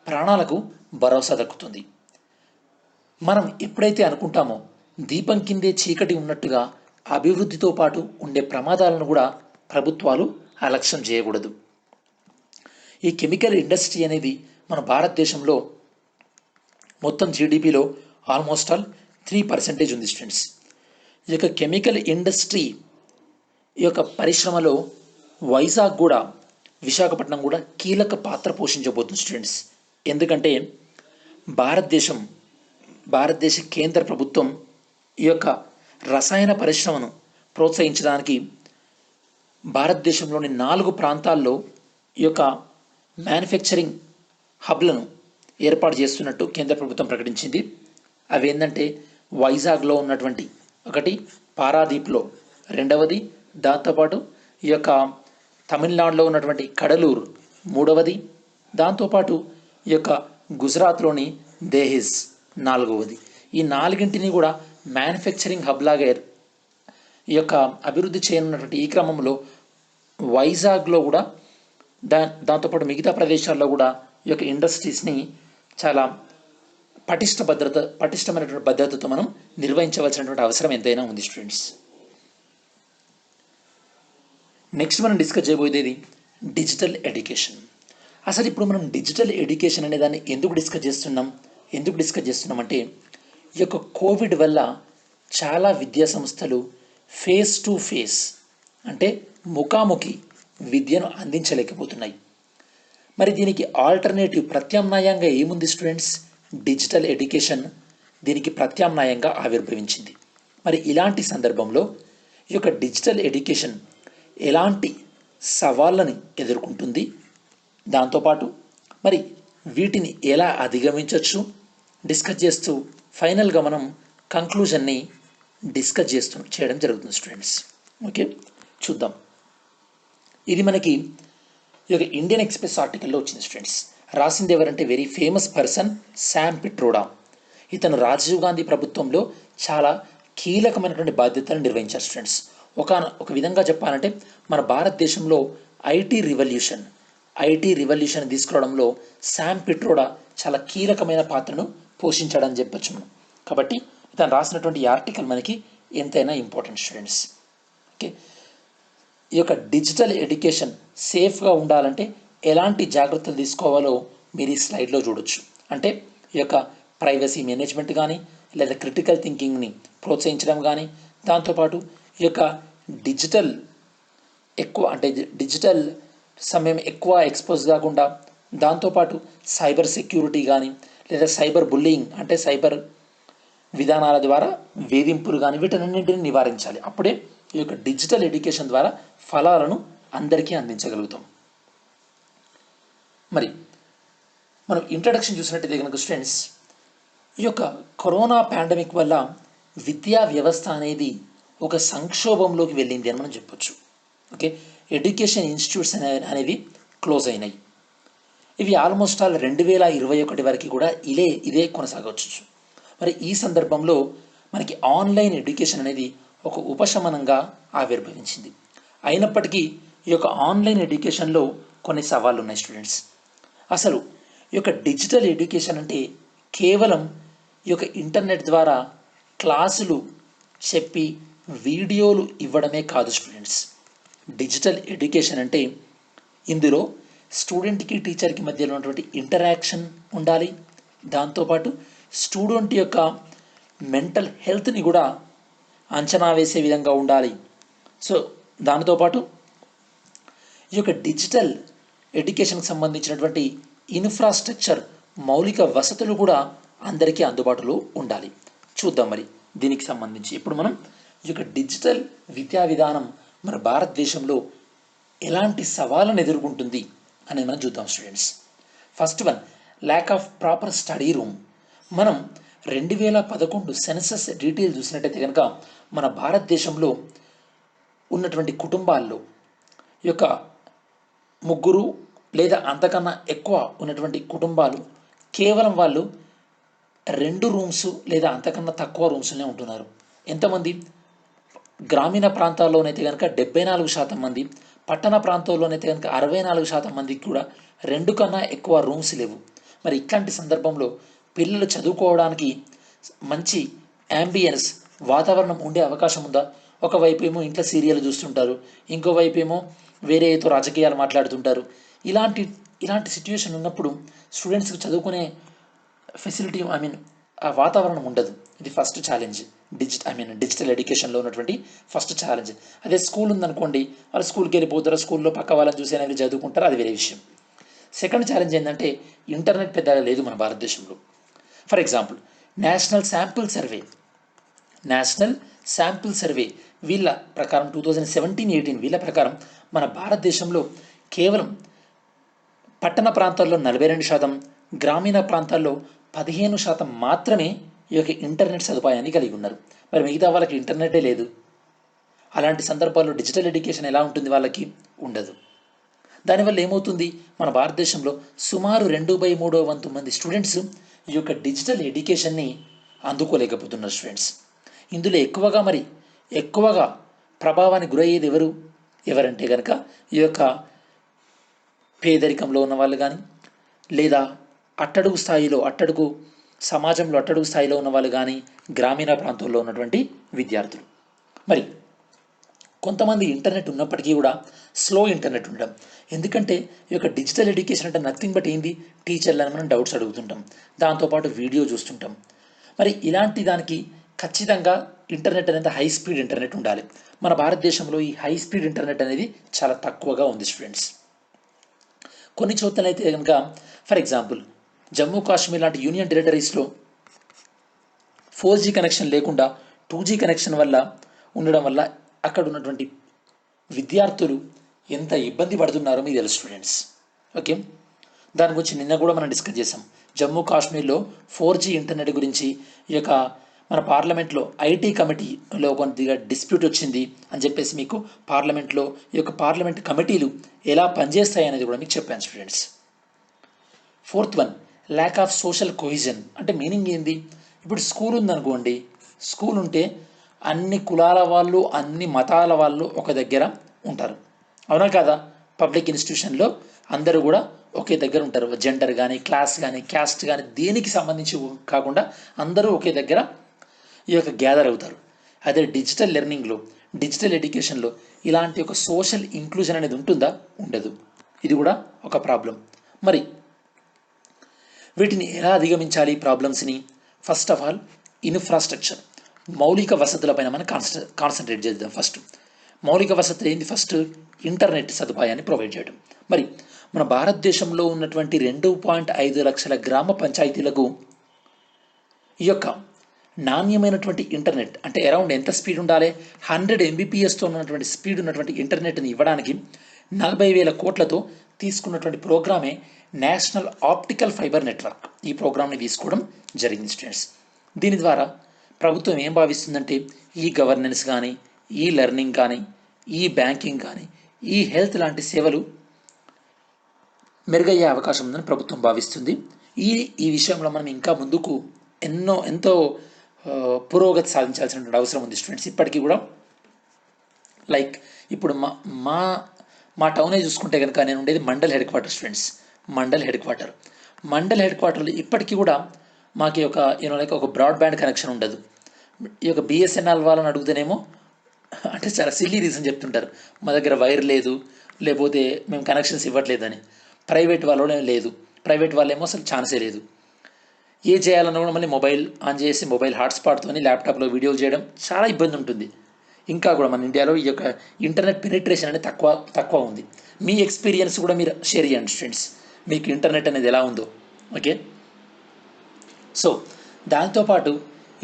ప్రాణాలకు భరోసా దక్కుతుంది. మనం ఎప్పుడైతే అనుకుంటామో దీపం కిందే చీకటి ఉన్నట్టుగా అభివృద్ధితో పాటు ఉండే ప్రమాదాలను కూడా ప్రభుత్వాలు అలక్ష్యం చేయకూడదు. ఈ కెమికల్ ఇండస్ట్రీ అనేది మన భారతదేశంలో మొత్తం జీడిపిలో ఆల్మోస్ట్ 3% ఉంది స్టూడెంట్స్. ఈ యొక్క కెమికల్ ఇండస్ట్రీ ఈ యొక్క పరిశ్రమలో వైజాగ్ కూడా విశాఖపట్నం కూడా కీలక పాత్ర పోషించబోతుంది స్టూడెంట్స్. ఎందుకంటే భారతదేశ కేంద్ర ప్రభుత్వం ఈ యొక్క రసాయన పరిశ్రమను ప్రోత్సహించడానికి భారతదేశంలోని 4 ప్రాంతాల్లో ఈ యొక్క మ్యానుఫ్యాక్చరింగ్ హబ్లను ఏర్పాటు చేస్తున్నట్టు కేంద్ర ప్రభుత్వం ప్రకటించింది. అవి ఏంటంటే వైజాగ్లో ఉన్నటువంటి ఒకటి, పారాదీప్లో రెండవది, దాంతోపాటు ఈ యొక్క తమిళనాడులో ఉన్నటువంటి కడలూరు మూడవది, దాంతోపాటు ఈ యొక్క గుజరాత్లోని దేహిజ్ నాలుగవది. ఈ నాలుగింటిని కూడా మ్యానుఫ్యాక్చరింగ్ హబ్ లాగా ఈ యొక్క అభివృద్ధి చేయనున్నటువంటి ఈ క్రమంలో వైజాగ్లో కూడా దాంతోపాటు మిగతా ప్రదేశాల్లో కూడా ఈ యొక్క ఇండస్ట్రీస్ని చాలా పటిష్టమైనటువంటి భద్రతతో మనం నిర్వహించవలసినటువంటి అవసరం ఎంతైనా ఉంది స్టూడెంట్స్. నెక్స్ట్ మనం డిస్కస్ చేయబోయేది డిజిటల్ ఎడ్యుకేషన్. అసలు ఇప్పుడు మనం డిజిటల్ ఎడ్యుకేషన్ అనే దాన్ని ఎందుకు డిస్కస్ చేస్తున్నామంటే ఈ యొక్క కోవిడ్ వల్ల చాలా విద్యా సంస్థలు ఫేస్ టు ఫేస్ అంటే ముఖాముఖి విద్యను అందించలేకపోతున్నాయి. మరి దీనికి ఆల్టర్నేటివ్ ప్రత్యామ్నాయంగా ఏముంది స్టూడెంట్స్? డిజిటల్ ఎడ్యుకేషన్ దీనికి ప్రత్యామ్నాయంగా ఆవిర్భవించింది. మరి ఇలాంటి సందర్భంలో ఈ యొక్క డిజిటల్ ఎడ్యుకేషన్ ఎలాంటి సవాళ్ళని ఎదుర్కొంటుంది, దాంతోపాటు మరి వీటిని ఎలా అధిగమించవచ్చు డిస్కస్ చేస్తూ ఫైనల్గా మనం కంక్లూజన్ని డిస్కస్ చేయడం జరుగుతుంది స్టూడెంట్స్. ఓకే, చూద్దాం. ఇది మనకి ఈ యొక్క ఇండియన్ ఎక్స్ప్రెస్ ఆర్టికల్లో వచ్చింది స్టూడెంట్స్. రాసింది ఎవరంటే very famous person Sam Pitroda. ఇతను రాజీవ్ గాంధీ ప్రభుత్వంలో చాలా కీలకమైనటువంటి బాధ్యతలను నిర్వహించారు స్టూడెంట్స్. ఒక విధంగా చెప్పాలంటే మన భారతదేశంలో ఐటీ రివల్యూషన్ తీసుకురావడంలో శామ్ పిట్రోడా చాలా కీలకమైన పాత్రను పోషించాడని చెప్పొచ్చు మనం. కాబట్టి ఇతను రాసినటువంటి ఈ ఆర్టికల్ మనకి ఎంతైనా ఇంపార్టెంట్ స్టూడెంట్స్. ఓకే, ఈ యొక్క డిజిటల్ ఎడ్యుకేషన్ సేఫ్గా ఉండాలంటే ఎలాంటి జాగ్రత్తలు తీసుకోవాలో మీరు ఈ స్లైడ్లో చూడొచ్చు. అంటే ఈ యొక్క ప్రైవసీ మేనేజ్మెంట్ కానీ లేదా క్రిటికల్ థింకింగ్ని ప్రోత్సహించడం కానీ, దాంతోపాటు ఈ యొక్క డిజిటల్ సమయం ఎక్కువ ఎక్స్పోజ్ కాకుండా, దాంతోపాటు సైబర్ సెక్యూరిటీ కానీ లేదా సైబర్ బుల్లింగ్ అంటే సైబర్ విధానాల ద్వారా వేధింపులు కానీ వీటన్నింటిని నివారించాలి. అప్పుడే ఈ యొక్క డిజిటల్ ఎడ్యుకేషన్ ద్వారా ఫలాలను అందరికీ అందించగలుగుతాం. మరి మనం ఇంట్రడక్షన్ చూసినట్టయితే కనుక స్టూడెంట్స్, ఈ యొక్క కరోనా పాండమిక్ వల్ల విద్యా వ్యవస్థ అనేది ఒక సంక్షోభంలోకి వెళ్ళింది అని మనం చెప్పొచ్చు. ఓకే, ఎడ్యుకేషన్ ఇన్స్టిట్యూట్స్ అనేవి క్లోజ్ అయినాయి. ఇవి ఆల్మోస్ట్ ఆల్ 2021 వరకు కూడా ఇదే కొనసాగవచ్చు. మరి ఈ సందర్భంలో మనకి ఆన్లైన్ ఎడ్యుకేషన్ అనేది ఒక ఉపశమనంగా ఆవిర్భవించింది. అయినప్పటికీ ఈ యొక్క ఆన్లైన్ ఎడ్యుకేషన్లో కొన్ని సవాళ్ళు ఉన్నాయి స్టూడెంట్స్. అసలు ఈ యొక్క డిజిటల్ ఎడ్యుకేషన్ అంటే కేవలం ఈ యొక్క ఇంటర్నెట్ ద్వారా క్లాసులు చెప్పి వీడియోలు ఇవ్వడమే కాదు స్టూడెంట్స్. డిజిటల్ ఎడ్యుకేషన్ అంటే ఇందులో స్టూడెంట్కి టీచర్కి మధ్యలో ఉన్నటువంటి ఇంటరాక్షన్ ఉండాలి. దాంతోపాటు స్టూడెంట్ యొక్క మెంటల్ హెల్త్ని కూడా అంచనా వేసే విధంగా ఉండాలి. సో దానితోపాటు ఈ యొక్క డిజిటల్ ఎడ్యుకేషన్కి సంబంధించినటువంటి ఇన్ఫ్రాస్ట్రక్చర్ మౌలిక వసతులు కూడా అందరికీ అందుబాటులో ఉండాలి. చూద్దాం మరి దీనికి సంబంధించి ఇప్పుడు మనం ఈ యొక్క డిజిటల్ విద్యా విధానం మన భారతదేశంలో ఎలాంటి సవాళ్ళను ఎదుర్కొంటుంది అనేది మనం చూద్దాం students. First one, lack of proper study room. మనం 2011 సెన్సస్ డీటెయిల్ చూసినట్టయితే కనుక మన భారతదేశంలో ఉన్నటువంటి కుటుంబాల్లో ఈ యొక్క 3 లేదా అంతకన్నా ఎక్కువ ఉన్నటువంటి కుటుంబాలు కేవలం వాళ్ళు 2 రూమ్స్ లేదా అంతకన్నా తక్కువ రూమ్స్లోనే ఉంటున్నారు. ఎంతమంది? గ్రామీణ ప్రాంతాల్లోనైతే కనుక 74% మంది, పట్టణ ప్రాంతాల్లోనైతే కనుక 64% మందికి కూడా 2 కన్నా ఎక్కువ రూమ్స్ లేవు. మరి ఇట్లాంటి సందర్భంలో పిల్లలు చదువుకోవడానికి మంచి యాంబియన్స్ వాతావరణం ఉండే అవకాశం ఉందా? ఒకవైపు ఏమో ఇంట్లో సీరియల్ చూస్తుంటారు, ఇంకోవైపు ఏమో వేరే ఏదో రాజకీయాలు మాట్లాడుతుంటారు. ఇలాంటి సిచ్యువేషన్ ఉన్నప్పుడు స్టూడెంట్స్కి చదువుకునే ఫెసిలిటీ ఆ వాతావరణం ఉండదు. ఇది ఫస్ట్ ఛాలెంజ్ డిజిటల్ ఎడ్యుకేషన్లో ఉన్నటువంటి ఫస్ట్ ఛాలెంజ్. అదే స్కూల్ ఉందనుకోండి, వాళ్ళు స్కూల్కి వెళ్ళిపోతారు, స్కూల్లో పక్క వాళ్ళని చూసి అనేది చదువుకుంటారు, అది వేరే విషయం. సెకండ్ ఛాలెంజ్ ఏంటంటే ఇంటర్నెట్ పెద్దగా లేదు మన భారతదేశంలో. For example national sample survey వీళ్ళ ప్రకారం 2017-18 వీళ్ళ ప్రకారం మన భారతదేశంలో కేవలం పట్టణ ప్రాంతాల్లో 42%, గ్రామీణ ప్రాంతాల్లో 15% మాత్రమే ఈ యొక్క ఇంటర్నెట్ సదుపాయాన్ని కలిగి ఉన్నారు. మరి మిగతా వాళ్ళకి ఇంటర్నెటే లేదు. అలాంటి సందర్భాల్లో డిజిటల్ ఎడ్యుకేషన్ ఎలా ఉంటుంది? వాళ్ళకి ఉండదు. దానివల్ల ఏమవుతుంది, మన భారతదేశంలో సుమారు 2/3 వంతు మంది స్టూడెంట్స్ ఈ యొక్క డిజిటల్ ఎడ్యుకేషన్ని అందుకోలేకపోతున్నారు స్టూడెంట్స్. ఇందులో ఎక్కువగా ప్రభావానికి గురయ్యేది ఎవరంటే కనుక ఈ యొక్క పేదరికంలో ఉన్న వాళ్ళు కానీ, లేదా సమాజంలో అట్టడుగు స్థాయిలో ఉన్న వాళ్ళు కానీ, గ్రామీణ ప్రాంతాల్లో ఉన్నటువంటి విద్యార్థులు. మరి కొంతమంది ఇంటర్నెట్ ఉన్నప్పటికీ కూడా స్లో ఇంటర్నెట్ ఉండడం. ఎందుకంటే ఈ యొక్క డిజిటల్ ఎడ్యుకేషన్ అంటే నథింగ్ బట్ ఏంది, టీచర్లను మనం డౌట్స్ అడుగుతుంటాం, దాంతోపాటు వీడియో చూస్తుంటాం. మరి ఇలాంటి దానికి ఖచ్చితంగా ఇంటర్నెట్ అనేది హై స్పీడ్ ఇంటర్నెట్ ఉండాలి. మన భారతదేశంలో ఈ హై స్పీడ్ ఇంటర్నెట్ అనేది చాలా తక్కువగా ఉంది స్టూడెంట్స్. కొన్ని చోట్ల అయితే కనుక, ఫర్ ఎగ్జాంపుల్ జమ్మూ కాశ్మీర్ లాంటి యూనియన్ టెరిటరీస్లో 4G కనెక్షన్ లేకుండా 2G కనెక్షన్ ఉండడం వల్ల అక్కడ ఉన్నటువంటి విద్యార్థులు ఎంత ఇబ్బంది పడుతున్నారో మీకు తెలుసు స్టూడెంట్స్. ఓకే, దాని గురించి నిన్న కూడా మనం డిస్కస్ చేసాం. జమ్మూ కాశ్మీర్లో 4G ఇంటర్నెట్ గురించి ఈ యొక్క మన పార్లమెంట్లో ఐటీ కమిటీలో కొద్దిగా డిస్ప్యూట్ వచ్చింది అని చెప్పేసి మీకు పార్లమెంట్లో ఈ యొక్క పార్లమెంట్ కమిటీలు ఎలా పనిచేస్తాయి అనేది కూడా మీకు చెప్పాను students. 4th one, lack of social cohesion. అంటే మీనింగ్ ఏంది, ఇప్పుడు స్కూల్ ఉందనుకోండి, స్కూల్ ఉంటే అన్ని కులాల వాళ్ళు, అన్ని మతాల వాళ్ళు ఒక దగ్గర ఉంటారు, అవునా కదా? పబ్లిక్ ఇన్స్టిట్యూషన్లో అందరూ కూడా ఒకే దగ్గర ఉంటారు. జెండర్ కానీ, క్లాస్ కానీ, క్యాస్ట్ కానీ, దేనికి సంబంధించి కాకుండా అందరూ ఒకే దగ్గర ఈ యొక్క గ్యాదర్ అవుతారు. అదే డిజిటల్ లెర్నింగ్లో, డిజిటల్ ఎడ్యుకేషన్లో ఇలాంటి ఒక సోషల్ ఇంక్లూజన్ అనేది ఉంటుందా? ఉండదు. ఇది కూడా ఒక ప్రాబ్లం. మరి వీటిని ఎలా అధిగమించాలి ప్రాబ్లమ్స్ని? ఫస్ట్ ఆఫ్ ఆల్ ఇన్ఫ్రాస్ట్రక్చర్, మౌలిక వసతులపైన మనం కాన్సన్ట్రేట్ చేద్దాం. ఫస్ట్ మౌలిక వసతులు ఏంటి? ఫస్ట్ ఇంటర్నెట్ సదుపాయాన్ని ప్రొవైడ్ చేయడం. మరి మన భారతదేశంలో ఉన్నటువంటి 2.5 లక్షల గ్రామ పంచాయతీలకు ఈ యొక్క నాణ్యమైనటువంటి ఇంటర్నెట్ అంటే అరౌండ్ ఎంత స్పీడ్ ఉండాలి? 100 Mbps ఉన్నటువంటి స్పీడ్ ఉన్నటువంటి ఇంటర్నెట్ని ఇవ్వడానికి 40,000 కోట్లతో తీసుకున్నటువంటి ప్రోగ్రామే నేషనల్ ఆప్టికల్ ఫైబర్ నెట్వర్క్. ఈ ప్రోగ్రామ్ని తీసుకోవడం జరిగింది స్టూడెంట్స్. దీని ద్వారా ప్రభుత్వం ఏం భావిస్తుందంటే ఈ గవర్నెన్స్ కానీ, ఈ లెర్నింగ్ కానీ, ఈ బ్యాంకింగ్ కానీ, ఈ హెల్త్ లాంటి సేవలు మెరుగయ్యే అవకాశం ఉందని ప్రభుత్వం భావిస్తుంది. ఈ విషయంలో మనం ఇంకా ముందుకు ఎంతో పురోగతి సాధించాల్సినటువంటి అవసరం ఉంది స్టూడెంట్స్. ఇప్పటికీ కూడా లైక్ ఇప్పుడు మా టౌనే చూసుకుంటే కనుక, నేను ఉండేది mandal head quarter students. Mandal head క్వార్టర్లో ఇప్పటికీ కూడా మాకు ఒక బ్రాడ్బ్యాండ్ కనెక్షన్ ఉండదు. ఈ యొక్క BSNL వాళ్ళని అడుగుతేనేమో అంటే చాలా సిల్లీ రీజన్ చెప్తుంటారు, మా దగ్గర వైర్ లేదు, లేకపోతే మేము కనెక్షన్స్ ఇవ్వట్లేదని. ప్రైవేట్ వాళ్ళనే లేదు, ప్రైవేట్ వాళ్ళేమో అసలు ఛాన్సే లేదు. ఏ చేయాలన్నా కూడా మళ్ళీ మొబైల్ ఆన్ చేసి మొబైల్ హాట్స్పాట్తో ల్యాప్టాప్లో వీడియోలు చేయడం చాలా ఇబ్బంది ఉంటుంది. ఇంకా కూడా మన ఇండియాలో ఈ యొక్క ఇంటర్నెట్ పెనిట్రేషన్ అనేది తక్కువ ఉంది. మీ ఎక్స్పీరియన్స్ కూడా మీరు షేర్ చేయండి స్టూడెంట్స్, మీకు ఇంటర్నెట్ అనేది ఎలా ఉందో. ఓకే, సో దాంతోపాటు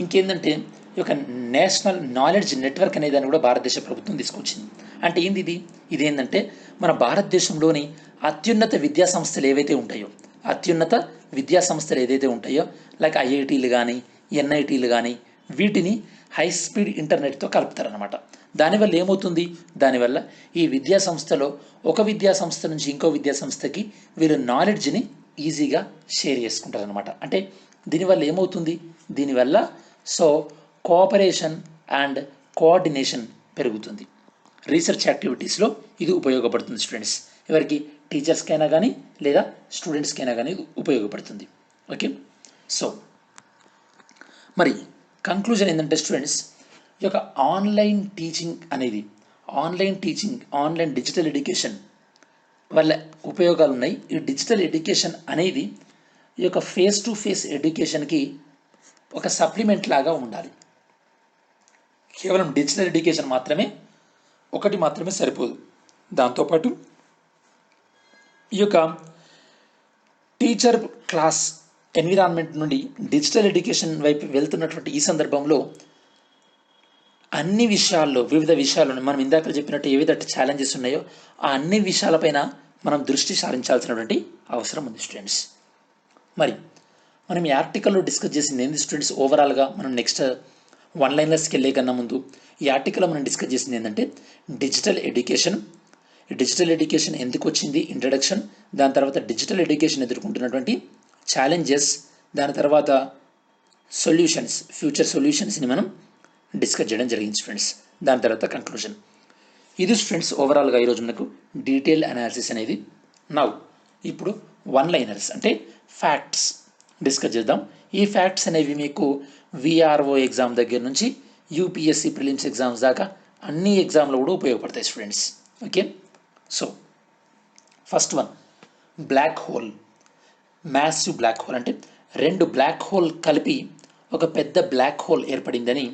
ఇంకేంటంటే ఈ యొక్క నేషనల్ నాలెడ్జ్ నెట్వర్క్ అనే దాన్ని కూడా భారతదేశ ప్రభుత్వం తీసుకొచ్చింది. అంటే ఏంది ఇదేంటంటే మన భారతదేశంలోని అత్యున్నత విద్యా సంస్థలు ఏవైతే ఉంటాయో లైక్ IITలు కానీ, NITలు కానీ, వీటిని హై స్పీడ్ ఇంటర్నెట్తో కలుపుతారనమాట. దానివల్ల ఏమవుతుంది, దానివల్ల ఈ విద్యా సంస్థలో ఒక విద్యా సంస్థ నుంచి ఇంకో విద్యా సంస్థకి వీళ్ళు నాలెడ్జ్ని ఈజీగా షేర్ చేసుకుంటారనమాట. అంటే దీనివల్ల ఏమవుతుంది, దీనివల్ల కోఆపరేషన్ అండ్ కోఆర్డినేషన్ పెరుగుతుంది. రీసెర్చ్ యాక్టివిటీస్లో ఇది ఉపయోగపడుతుంది స్టూడెంట్స్. ఎవరికి? టీచర్స్కైనా కానీ లేదా స్టూడెంట్స్కైనా కానీ ఉపయోగపడుతుంది. ఓకే, సో మరి కంక్లూజన్ ఏంటంటే స్టూడెంట్స్, ఈ యొక్క ఆన్లైన్ డిజిటల్ ఎడ్యుకేషన్ వల్ల ఉపయోగాలు ఉన్నాయి. ఈ డిజిటల్ ఎడ్యుకేషన్ అనేది ఈ యొక్క ఫేస్ టు ఫేస్ ఎడ్యుకేషన్కి ఒక సప్లిమెంట్ లాగా ఉండాలి. కేవలం డిజిటల్ ఎడ్యుకేషన్ మాత్రమే సరిపోదు. దాంతోపాటు ఈ యొక్క టీచర్ క్లాస్ ఎన్విరాన్మెంట్ నుండి డిజిటల్ ఎడ్యుకేషన్ వైపు వెళ్తున్నటువంటి ఈ సందర్భంలో అన్ని విషయాల్లో, వివిధ విషయాలను మనం ఇందాక చెప్పినట్టు ఏవైతే ఛాలెంజెస్ ఉన్నాయో ఆ అన్ని విషయాలపైన మనం దృష్టి సారించాల్సినటువంటి అవసరం ఉంది స్టూడెంట్స్. మరి మనం ఈ ఆర్టికల్లో డిస్కస్ చేసింది ఏంది స్టూడెంట్స్? ఓవరాల్గా మనం నెక్స్ట్ వన్ లైనర్స్కి వెళ్ళే కన్నా ముందు ఈ ఆర్టికల్లో మనం డిస్కస్ చేసింది ఏంటంటే డిజిటల్ ఎడ్యుకేషన్ డిజిటల్ ఎడ్యుకేషన్ ఎందుకు వచ్చింది, ఇంట్రడక్షన్, దాని తర్వాత డిజిటల్ ఎడ్యుకేషన్ ఎదుర్కొంటున్నటువంటి ఛాలెంజెస్, దాని తర్వాత సొల్యూషన్స్, ఫ్యూచర్ సొల్యూషన్స్ని మనం డిస్కస్ చేయడం జరిగింది స్టూడెంట్స్. దాని తర్వాత కంక్లూజన్. ఇది స్టూడెంట్స్ ఓవరాల్గా ఈరోజు మనకు డీటెయిల్ అనాలిసిస్ అనేది. ఇప్పుడు వన్ లైనర్స్ అంటే ఫ్యాక్ట్స్ డిస్కస్ చేద్దాం. ఈ ఫ్యాక్ట్స్ అనేవి మీకు విఆర్ఓ ఎగ్జామ్ దగ్గర నుంచి యూపీఎస్సీ ప్రిలిమ్స్ ఎగ్జామ్స్ దాకా అన్ని ఎగ్జామ్లో కూడా ఉపయోగపడతాయి students. Okay, so first one, black hole. Massive black hole అంటే రెండు బ్లాక్ హోల్ కలిపి ఒక పెద్ద బ్లాక్ హోల్ ఏర్పడిందని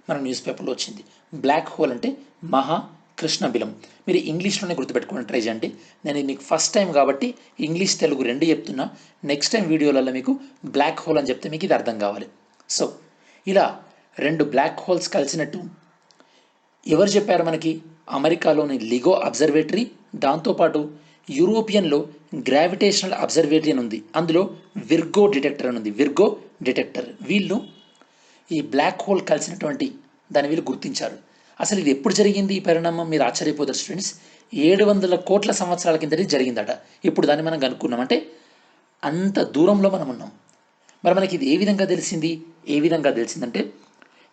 మన న్యూస్ పేపర్లో వచ్చింది. బ్లాక్ హోల్ అంటే మహా కృష్ణబిలం. మీరు ఇంగ్లీష్లోనే గుర్తుపెట్టుకోండి, ట్రై చేయండి. నేను మీకు ఫస్ట్ టైం కాబట్టి ఇంగ్లీష్ తెలుగు రెండు చెప్తున్నా. నెక్స్ట్ టైం వీడియోలలో మీకు బ్లాక్ హోల్ అని చెప్తే మీకు ఇది అర్థం కావాలి. సో ఇలా రెండు బ్లాక్ హోల్స్ కలిసినట్టు ఎవరు చెప్పారు మనకి? అమెరికాలోని లిగో అబ్జర్వేటరీ, దాంతోపాటు యూరోపియన్లో గ్రావిటేషనల్ అబ్జర్వేటరీ అని ఉంది, అందులో విర్గో డిటెక్టర్ అని ఉంది. విర్గో డిటెక్టర్ వీళ్ళు ఈ బ్లాక్ హోల్ కలిసినటువంటి దాన్ని వీళ్ళు గుర్తించారు. అసలు ఇది ఎప్పుడు జరిగింది ఈ పరిణామం? మీరు ఆశ్చర్యపోతారు స్టూడెంట్స్. 700 కోట్ల సంవత్సరాల కిందటి జరిగిందట. ఇప్పుడు దాన్ని మనం కనుక్కున్నామంటే అంత దూరంలో మనం ఉన్నాం. మరి మనకి ఇది ఏ విధంగా తెలిసింది? ఏ విధంగా తెలిసిందంటే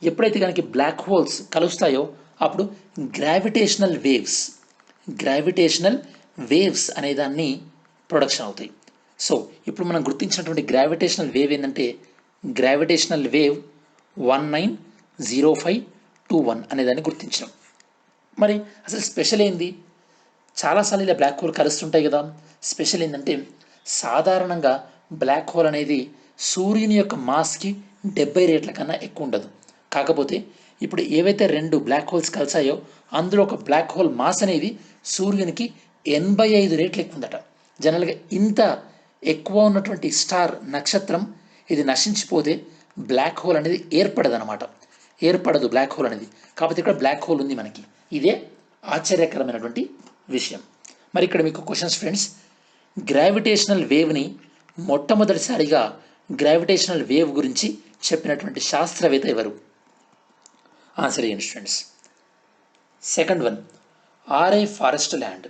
ఎప్పుడైతే కనుక బ్లాక్ హోల్స్ కలుస్తాయో అప్పుడు గ్రావిటేషనల్ వేవ్స్ అనే దాన్ని ప్రొడక్షన్ అవుతాయి. సో ఇప్పుడు మనం గుర్తించినటువంటి గ్రావిటేషనల్ వేవ్ ఏంటంటే గ్రావిటేషనల్ వేవ్ 190521 అనేదాన్ని గుర్తించాం. మరి అసలు స్పెషల్ ఏంది? చాలాసార్లు ఇలా బ్లాక్ హోల్ కలుస్తుంటాయి కదా. స్పెషల్ ఏంటంటే సాధారణంగా బ్లాక్ హోల్ అనేది సూర్యుని యొక్క మాస్కి 70 రెట్ల కన్నా ఎక్కువ ఉండదు. కాకపోతే ఇప్పుడు ఏవైతే రెండు బ్లాక్ హోల్స్ కలిసాయో అందులో ఒక బ్లాక్ హోల్ మాస్ అనేది సూర్యునికి 85 రెట్లు ఎక్కువ ఉందట. జనరల్గా ఇంత ఎక్కువ ఉన్నటువంటి స్టార్ నక్షత్రం ఇది నశించిపోతే బ్లాక్ హోల్ అనేది ఏర్పడదు బ్లాక్ హోల్ అనేది. కాకపోతే ఇక్కడ బ్లాక్ హోల్ ఉంది మనకి. ఇదే ఆశ్చర్యకరమైనటువంటి విషయం. మరి ఇక్కడ మీకు క్వశ్చన్స్ ఫ్రెండ్స్. గ్రావిటేషనల్ వేవ్ని మొట్టమొదటిసారిగా గ్రావిటేషనల్ వేవ్ గురించి చెప్పినటువంటి శాస్త్రవేత్త ఎవరు? ఆన్సర్ చేయండి students. Second one, RI forest land.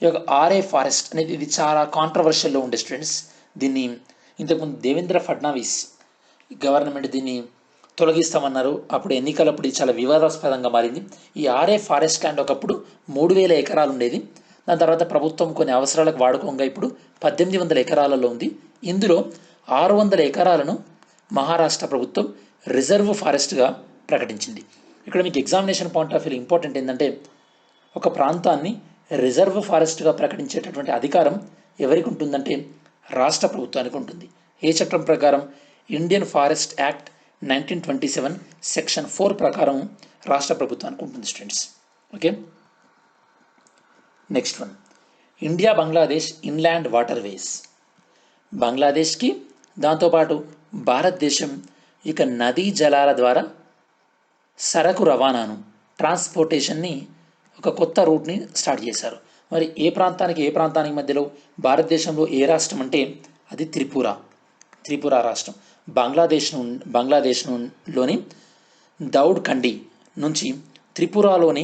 ఈ యొక్క ఆర్ఐ ఫారెస్ట్ అనేది ఇది చాలా కాంట్రవర్షియల్లో ఉండే స్టూడెంట్స్. దీన్ని ఇంతకుముందు దేవేంద్ర ఫడ్నవీస్ గవర్నమెంట్ దీన్ని తొలగిస్తామన్నారు. అప్పుడు ఎన్నికలప్పుడు ఇది చాలా వివాదాస్పదంగా మారింది. ఈ ఆర్ఐ ఫారెస్ట్ ల్యాండ్ ఒకప్పుడు 3000 ఎకరాలు ఉండేది. దాని తర్వాత ప్రభుత్వం కొన్ని అవసరాలకు వాడుకోగా ఇప్పుడు 1800 ఎకరాలలో ఉంది. ఇందులో 600 ఎకరాలను మహారాష్ట్ర ప్రభుత్వం రిజర్వ్ ఫారెస్ట్గా ప్రకటించింది. ఇక్కడ మీకు examination point of view important ఏంటంటే ఒక ప్రాంతాన్ని రిజర్వ్ ఫారెస్ట్గా ప్రకటించేటటువంటి అధికారం ఎవరికి ఉంటుందంటే రాష్ట్ర ప్రభుత్వానికి ఉంటుంది. ఏ చట్టం ప్రకారం? ఇండియన్ ఫారెస్ట్ యాక్ట్ 1927 సెక్షన్ 4 ప్రకారం రాష్ట్ర ప్రభుత్వానికి ఉంటుంది students. Okay, next one, India Bangladesh inland waterways. బంగ్లాదేశ్కి దాంతోపాటు భారతదేశం ఇక నదీ జలాల ద్వారా సరకు రవాణాను, ట్రాన్స్పోర్టేషన్ని ఒక కొత్త రూట్ని స్టార్ట్ చేశారు. మరి ఏ ప్రాంతానికి మధ్యలో? భారతదేశంలో ఏ రాష్ట్రం అంటే అది త్రిపుర రాష్ట్రం. బంగ్లాదేశ్లోని దౌడ్ కండి నుంచి త్రిపురలోని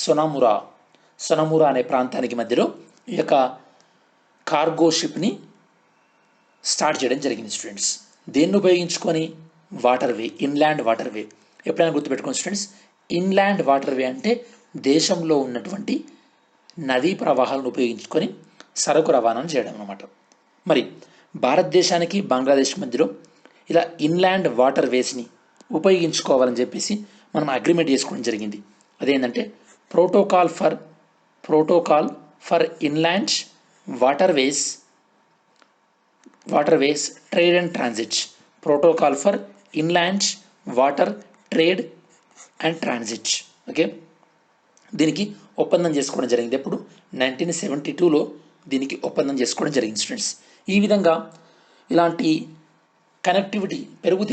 సొనమురా అనే ప్రాంతానికి మధ్యలో ఈ యొక్క కార్గో షిప్ని స్టార్ట్ చేయడం జరిగింది స్టూడెంట్స్. దేన్ని ఉపయోగించుకొని? Waterway, inland waterway. ఎప్పుడైనా గుర్తుపెట్టుకోండి స్టూడెంట్స్, ఇన్లాండ్ వాటర్వే అంటే దేశంలో ఉన్నటువంటి నదీ ప్రవాహాలను ఉపయోగించుకొని సరకు రవాణా చేయడం అన్నమాట. మరి భారతదేశానికి బంగ్లాదేశ్ మధ్యలో ఇలా ఇన్లాండ్ వాటర్ వేస్ని ఉపయోగించుకోవాలని చెప్పేసి మనం అగ్రిమెంట్ చేసుకోవడం జరిగింది. అదేంటంటే protocol for inland water ways trade and transit. Protocol for inland water trade and transit. Okay, దీనికి ఒప్పందం చేసుకోవడం జరిగింది. ఎప్పుడు? 1972లో దీనికి ఒప్పందం చేసుకోవడం జరిగింది స్టూడెంట్స్. ఈ విధంగా ఇలాంటి కనెక్టివిటీ పెరుగుతే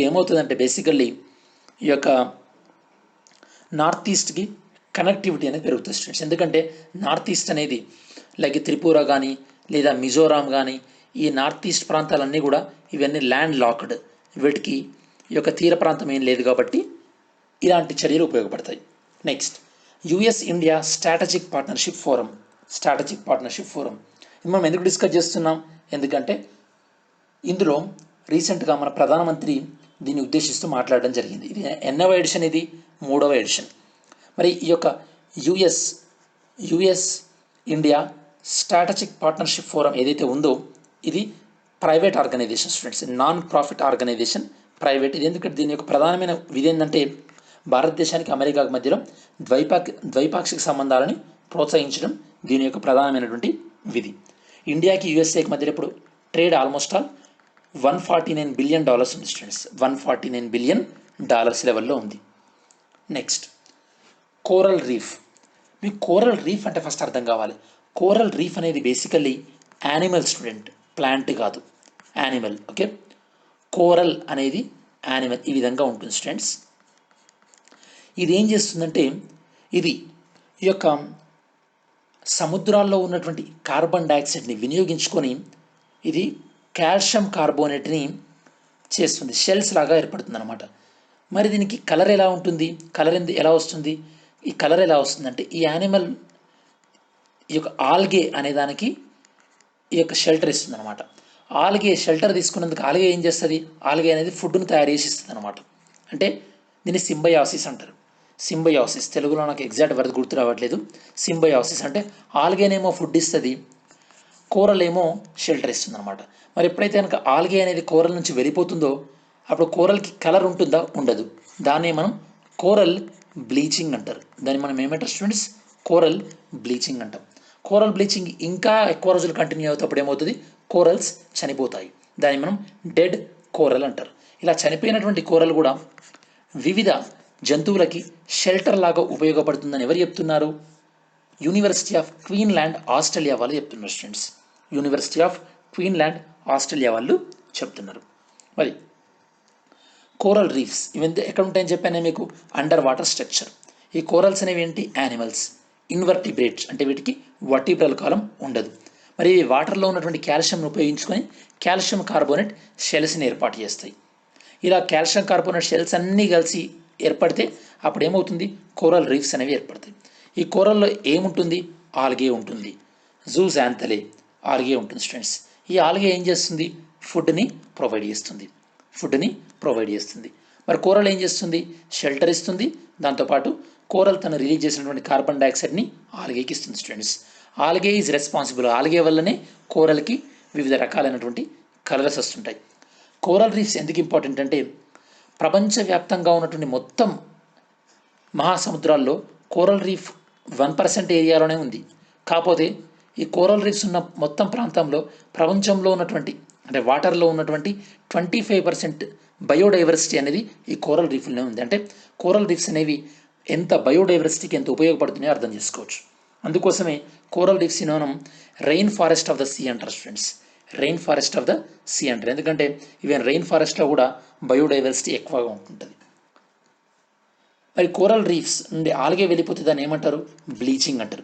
ఏమవుతుందంటే బేసికల్లీ ఈ యొక్క నార్త్ ఈస్ట్కి కనెక్టివిటీ అనేది పెరుగుతుంది స్టూడెంట్స్. ఎందుకంటే నార్త్ ఈస్ట్ అనేది లైక్ త్రిపుర కానీ లేదా మిజోరాం కానీ ఈ నార్త్ ఈస్ట్ ప్రాంతాలన్నీ కూడా ఇవన్నీ ల్యాండ్ లాక్డ్, వీటికి ఈ యొక్క తీర ప్రాంతం ఏం లేదు కాబట్టి ఇలాంటి చర్యలు ఉపయోగపడతాయి. Next, US India strategic partnership forum. ఇది మనం ఎందుకు డిస్కస్ చేస్తున్నాం? ఎందుకంటే ఇందులో రీసెంట్గా మన ప్రధానమంత్రి దీన్ని ఉద్దేశిస్తూ మాట్లాడడం జరిగింది. ఇది ఎన్నవ ఎడిషన్? ఇది 3వ ఎడిషన్. మరి ఈ యొక్క US India strategic partnership forum ఏదైతే ఉందో ఇది private organisation students, non profit organisation, private. ఇది ఎందుకంటే దీని యొక్క ప్రధానమైన విధి ఏంటంటే భారతదేశానికి అమెరికాకు మధ్యలో ద్వైపాక్షిక సంబంధాలని ప్రోత్సహించడం దీని యొక్క ప్రధానమైనటువంటి విధి. ఇండియాకి యుఎస్ఏకి మధ్యలో ఇప్పుడు ట్రేడ్ ఆల్మోస్ట్ ఆల్ $149 బిలియన్ ఉంది స్టూడెంట్స్. $149 బిలియన్ లెవెల్లో ఉంది. Next coral reef. మీకు కోరల్ రీఫ్ అంటే ఫస్ట్ అర్థం కావాలి. కోరల్ రీఫ్ అనేది బేసికల్లీ యానిమల్ స్టూడెంట్, ప్లాంట్ కాదు, యానిమల్. ఓకే, కోరల్ అనేది యానిమల్. ఈ విధంగా ఉంటుంది స్టూడెంట్స్. ఇది ఏం చేస్తుందంటే ఇది ఈ యొక్క సముద్రాల్లో ఉన్నటువంటి కార్బన్ డైఆక్సైడ్ని వినియోగించుకొని ఇది కాల్షియం కార్బోనేట్ని చేస్తుంది, షెల్స్ లాగా ఏర్పడుతుంది అనమాట. మరి దీనికి కలర్ ఎలా ఉంటుంది? ఎలా వస్తుంది? ఈ కలర్ ఎలా వస్తుందంటే ఈ యానిమల్ ఈ యొక్క ఆల్గే అనే దానికి ఈ యొక్క షెల్టర్ ఇస్తుంది అనమాట. ఆల్గే షెల్టర్ తీసుకున్నందుకు ఆల్గే ఏం చేస్తుంది? ఆల్గే అనేది ఫుడ్ను తయారు చేసి ఇస్తుంది అనమాట. అంటే దీన్ని సింబయాసిస్ అంటారు. సింబయాసిస్, తెలుగులో నాకు ఎగ్జాక్ట్ వర్డ్ గుర్తు రావట్లేదు. సింబయాసిస్ అంటే ఆల్గేనేమో ఫుడ్ ఇస్తుంది, కోరల్ ఏమో షెల్టర్ ఇస్తుంది అనమాట. మరి ఎప్పుడైతే కనుక ఆల్గే అనేది కోరల్ నుంచి వెళ్ళిపోతుందో అప్పుడు కోరల్కి కలర్ ఉంటుందా? ఉండదు. దాన్ని మనం కోరల్ బ్లీచింగ్ అంటారు. దాన్ని మనం ఏమంటారు స్టూడెంట్స్? కోరల్ బ్లీచింగ్ అంటాం. కోరల్ బ్లీచింగ్ ఇంకా ఎక్కువ రోజులు కంటిన్యూ అవుతప్పుడు ఏమవుతుంది? కోరల్స్ చనిపోతాయి. దాన్ని మనం డెడ్ కోరల్ అంటారు. ఇలా చనిపోయినటువంటి కోరల్ కూడా వివిధ జంతువులకి షెల్టర్ లాగా ఉపయోగపడుతుందని ఎవరు చెప్తున్నారు? యూనివర్సిటీ ఆఫ్ క్వీన్లాండ్ ఆస్ట్రేలియా వాళ్ళు చెప్తున్నారు స్టూడెంట్స్. యూనివర్సిటీ ఆఫ్ క్వీన్లాండ్ ఆస్ట్రేలియా వాళ్ళు చెప్తున్నారు. మరి కోరల్ రీఫ్స్ ఇవి ఎక్కడ ఉంటాయని చెప్పాను మీకు? Under water structure. ఈ కోరల్స్ అనేవి ఏంటి? యానిమల్స్. ఇన్వర్టిబ్రేట్స్ అంటే వీటికి వర్టిబ్రల్ కాలం ఉండదు. మరి ఇవి వాటర్లో ఉన్నటువంటి కాల్షియంను ఉపయోగించుకొని కాల్షియం కార్బోనేట్ షెల్స్ని ఏర్పాటు చేస్తాయి. ఇలా కాల్షియం కార్బోనేట్ షెల్స్ అన్నీ కలిసి ఏర్పడితే అప్పుడు ఏమవుతుంది? కోరల్ రీఫ్స్ అనేవి ఏర్పడతాయి. ఈ కోరల్లో ఏముంటుంది? ఆల్గే ఉంటుంది. జూజాంథలే ఆల్గే ఉంటుంది స్టూడెంట్స్. ఈ ఆల్గే ఏం చేస్తుంది? ఫుడ్ని ప్రొవైడ్ చేస్తుంది. మరి కోరల్ ఏం చేస్తుంది? షెల్టర్ ఇస్తుంది. దాంతోపాటు కోరల్ తను రిలీజ్ చేసినటువంటి కార్బన్ డైఆక్సైడ్ని ఆల్గేకి ఇస్తుంది students. Algae is responsible. Algae వల్లనే కోరల్కి వివిధ రకాలైనటువంటి కలర్స్ వస్తుంటాయి. కోరల్ రీఫ్స్ ఎందుకు ఇంపార్టెంట్ అంటే ప్రపంచవ్యాప్తంగా ఉన్నటువంటి మొత్తం మహాసముద్రాల్లో కోరల్ రీఫ్ 1% ఏరియాలోనే ఉంది. కాకపోతే ఈ కోరల్ రీఫ్స్ ఉన్న మొత్తం ప్రాంతంలో ప్రపంచంలో ఉన్నటువంటి అంటే వాటర్లో ఉన్నటువంటి 25% బయోడైవర్సిటీ అనేది ఈ కోరల్ రీఫ్లోనే ఉంది. అంటే కోరల్ రీఫ్స్ అనేవి ఎంత బయోడైవర్సిటీకి ఎంత ఉపయోగపడుతున్నాయో అర్థం చేసుకోవచ్చు. అందుకోసమే కోరల్ రీఫ్స్ మనం rain forest of the sea అంటారు students. Rain forest of the sea అంటారు. ఎందుకంటే ఈవెన్ రెయిన్ ఫారెస్ట్లో కూడా బయోడైవర్సిటీ ఎక్కువగా ఉంటుంటుంది. మరి కోరల్ రీఫ్స్ నుండి ఆల్గే వెళ్ళిపోతే దాన్ని ఏమంటారు? బ్లీచింగ్ అంటారు.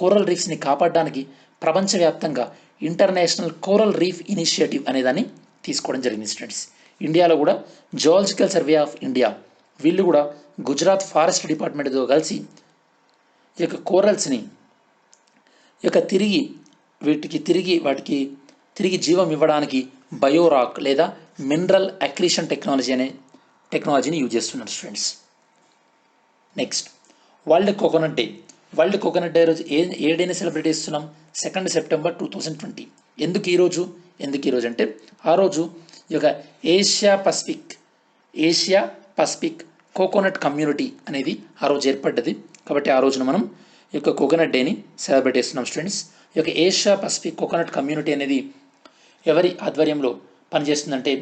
కోరల్ రీఫ్స్ని కాపాడడానికి ప్రపంచవ్యాప్తంగా ఇంటర్నేషనల్ కోరల్ రీఫ్ ఇనిషియేటివ్ అనేదాన్ని తీసుకోవడం జరిగింది స్టూడెంట్స్. ఇండియాలో కూడా జువాలజికల్ సర్వే ఆఫ్ ఇండియా వీళ్ళు కూడా గుజరాత్ ఫారెస్ట్ డిపార్ట్మెంట్తో కలిసి ఈ యొక్క కోరల్స్ని వాటికి తిరిగి జీవం ఇవ్వడానికి బయోరాక్ లేదా మినరల్ అక్రిషన్ టెక్నాలజీని యూజ్ చేస్తున్నారు students. Next world coconut day. World coconut day రోజు ఏ డేని సెలబ్రేట్ చేస్తున్నాం? 2 సెప్టెంబర్ 2020. ఎందుకు ఈరోజు అంటే ఆ రోజు ఈ యొక్క ఏషియా పసిఫిక్ కోకోనట్ కమ్యూనిటీ అనేది ఆ రోజు ఏర్పడ్డది. కాబట్టి ఆ రోజున మనం ఈ యొక్క కోకోనట్ డేని సెలబ్రేట్ చేస్తున్నాం స్టూడెంట్స్. ఈ యొక్క ఏషియా పసిఫిక్ కోకోనట్ కమ్యూనిటీ అనేది ఎవరి ఆధ్వర్యంలో పనిచేస్తుందంటే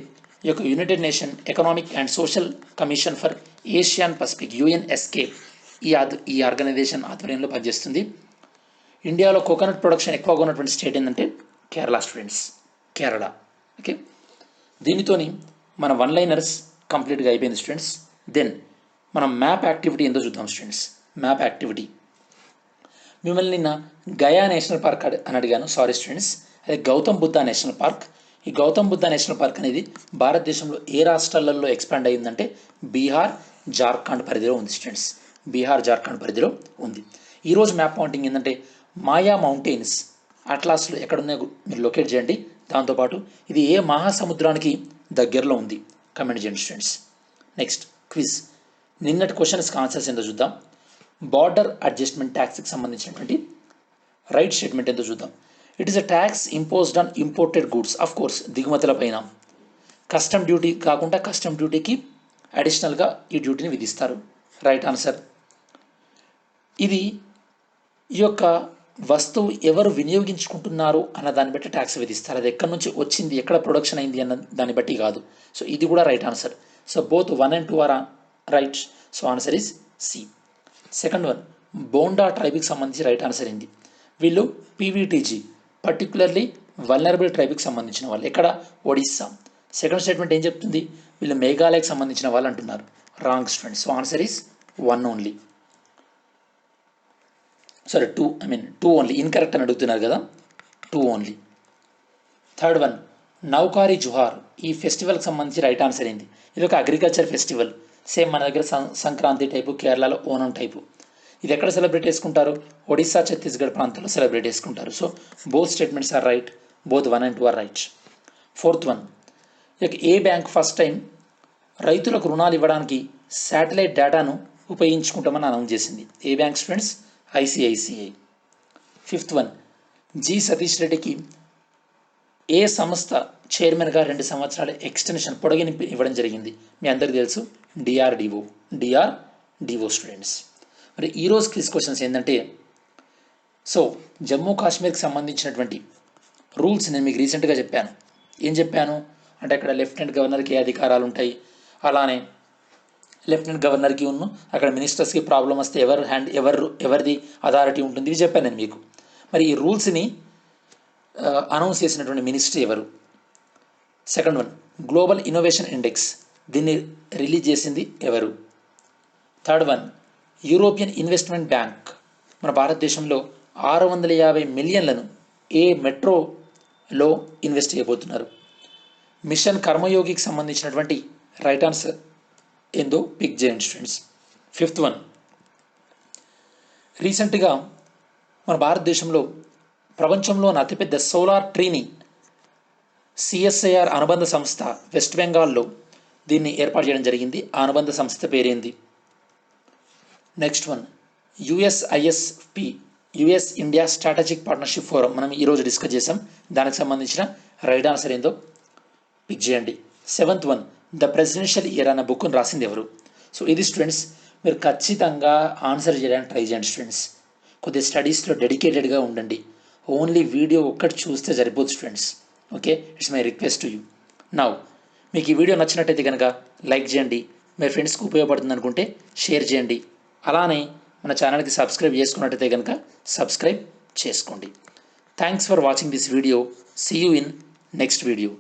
ఈ యొక్క United nation economic and social commission for Asian Pacific UNSK ఈ ఆర్గనైజేషన్ ఆధ్వర్యంలో పనిచేస్తుంది. ఇండియాలో కోకోనట్ ప్రొడక్షన్ ఎక్కువగా ఉన్నటువంటి స్టేట్ ఏంటంటే కేరళ స్టూడెంట్స్. కేరళ. ఓకే, దీనితోని మన 1 లైనర్స్ కంప్లీట్గా అయిపోయింది స్టూడెంట్స్. దెన్ మనం మ్యాప్ యాక్టివిటీ ఏందో చూద్దాం స్టూడెంట్స్. మ్యాప్ యాక్టివిటీ మిమ్మల్ని నిన్న గయా నేషనల్ పార్క్ అని అడిగాను. సారీ స్టూడెంట్స్, అదే గౌతమ్ బుద్ధ నేషనల్ పార్క్. ఈ గౌతమ్ బుద్ధ నేషనల్ పార్క్ అనేది భారతదేశంలో ఏ రాష్ట్రాలలో ఎక్స్పాండ్ అయ్యిందంటే బీహార్, జార్ఖండ్ పరిధిలో ఉంది స్టూడెంట్స్. బీహార్ జార్ఖండ్ పరిధిలో ఉంది. ఈరోజు మ్యాప్ పాయింటింగ్ ఏంటంటే మాయా మౌంటైన్స్ అట్లాస్లో ఎక్కడున్నాయో మీరు లొకేట్ చేయండి. దాంతోపాటు ఇది ఏ మహాసముద్రానికి దగ్గరలో ఉంది కమెంట్ చేయండి స్టూడెంట్స్. Next quiz. నిన్నటి క్వశ్చన్స్కి ఆన్సర్స్ ఏంటో చూద్దాం. బార్డర్ అడ్జస్ట్మెంట్ ట్యాక్స్కి సంబంధించినటువంటి రైట్ స్టేట్మెంట్ ఏంటో చూద్దాం. It is a tax imposed on imported goods. Of course దిగుమతుల పైన కస్టమ్ డ్యూటీ కాకుండా కస్టమ్ డ్యూటీకి అడిషనల్గా ఈ డ్యూటీని విధిస్తారు. Right answer. ఇది ఈ యొక్క వస్తువు ఎవరు వినియోగించుకుంటున్నారు అన్న దాన్ని బట్టి ట్యాక్స్ విధిస్తారు. అది ఎక్కడి నుంచి వచ్చింది, ఎక్కడ ప్రొడక్షన్ అయింది అన్న దాన్ని బట్టి కాదు. సో ఇది కూడా right answer. So both 1 and 2 are right. So answer is C. Second one, Bonda ట్రైబ్కి సంబంధించి రైట్ ఆన్సర్ ఏంది? వీళ్ళు పీవీటీజీ పర్టికులర్లీ వల్నరబుల్ ట్రైబ్కి సంబంధించిన వాళ్ళు. ఎక్కడ? ఒడిస్సా. సెకండ్ స్టేట్మెంట్ ఏం చెప్తుంది? వీళ్ళు మేఘాలయకు సంబంధించిన వాళ్ళు అంటున్నారు. Wrong student. So answer is 1 only. Sorry 2 only. Incorrect అని అడుగుతున్నారు కదా, 2 only. Third one, Nuakhai Juhar. ఈ ఫెస్టివల్కి సంబంధించి రైట్ ఆన్సర్ ఏంది? ఇది ఒక అగ్రికల్చర్ ఫెస్టివల్. సేమ్ మన దగ్గర సంక్రాంతి టైపు, కేరళలో ఓనం టైపు. ఇది ఎక్కడ సెలబ్రేట్ చేసుకుంటారు? ఒడిస్సా, ఛత్తీస్గఢ్ ప్రాంతాల్లో సెలబ్రేట్ చేసుకుంటారు. So both statements are right. Both 1 and 2 are right. Fourth one, ఇక ఏ బ్యాంక్ ఫస్ట్ టైం రైతులకు రుణాలు ఇవ్వడానికి శాటిలైట్ డేటాను ఉపయోగించుకుంటామని అనౌన్స్ చేసింది? ఏ bank students? ICICI. Fifth one, G Satish రెడ్డికి ఏ సంస్థ చైర్మన్గా 2 సంవత్సరాల ఎక్స్టెన్షన్ పొడిగింపు ఇవ్వడం జరిగింది? మీ అందరికీ తెలుసు, డిఆర్డిఓ స్టూడెంట్స్. మరి ఈరోజు క్విజ్ క్వశ్చన్స్ ఏంటంటే, సో జమ్మూ కాశ్మీర్కి సంబంధించినటువంటి రూల్స్ నేను మీకు రీసెంట్గా చెప్పాను. ఏం చెప్పాను అంటే అక్కడ లెఫ్టినెంట్ గవర్నర్కి ఏ అధికారాలు ఉంటాయి, అలానే లెఫ్టినెంట్ గవర్నర్కి అక్కడ మినిస్టర్స్కి ప్రాబ్లం వస్తే ఎవరిది అథారిటీ ఉంటుంది, ఇవి చెప్పాను నేను మీకు. మరి ఈ రూల్స్ని అనౌన్స్ చేసినటువంటి మినిస్ట్రీ ఎవరు? Second one, global innovation index, దీన్ని రిలీజ్ చేసింది ఎవరు? Third one, European investment bank మన భారతదేశంలో 650 మిలియన్లను ఏ మెట్రోలో ఇన్వెస్ట్ చేయబోతున్నారు? మిషన్ కర్మయోగికి సంబంధించినటువంటి రైట్ ఆన్సర్ ఏందో పిక్ చేయండి స్టూడెంట్స్. ఫిఫ్త్ వన్, రీసెంట్గా మన భారతదేశంలో ప్రపంచంలోని అతిపెద్ద సోలార్ ట్రీని సిఎస్ఐఆర్ అనుబంధ సంస్థ వెస్ట్ బెంగాల్లో దీన్ని ఏర్పాటు చేయడం జరిగింది. ఆ అనుబంధ సంస్థ పేరేంది? Next one, USISP, US India strategic partnership forum, మనం ఈరోజు డిస్కస్ చేసాం. దానికి సంబంధించిన రైట్ ఆన్సర్ ఏందో పిక్ చేయండి. Seventh one, the presidential year అన్న బుక్ను రాసింది ఎవరు? సో ఇది స్టూడెంట్స్ మీరు ఖచ్చితంగా ఆన్సర్ చేయడానికి ట్రై చేయండి స్టూడెంట్స్. కొద్దిగా స్టడీస్లో డెడికేటెడ్గా ఉండండి. ఓన్లీ వీడియో ఒక్కటి చూస్తే సరిపోదు students. Okay, it's my request to you. Now మీకు ఈ వీడియో నచ్చినట్టయితే కనుక లైక్ చేయండి, మీ ఫ్రెండ్స్కి ఉపయోగపడుతుంది అనుకుంటే షేర్ చేయండి, అలానే మన ఛానల్కి సబ్స్క్రైబ్ చేసుకున్నట్టయితే కనుక సబ్స్క్రైబ్ చేసుకోండి. Thanks for watching this video. See you in next video.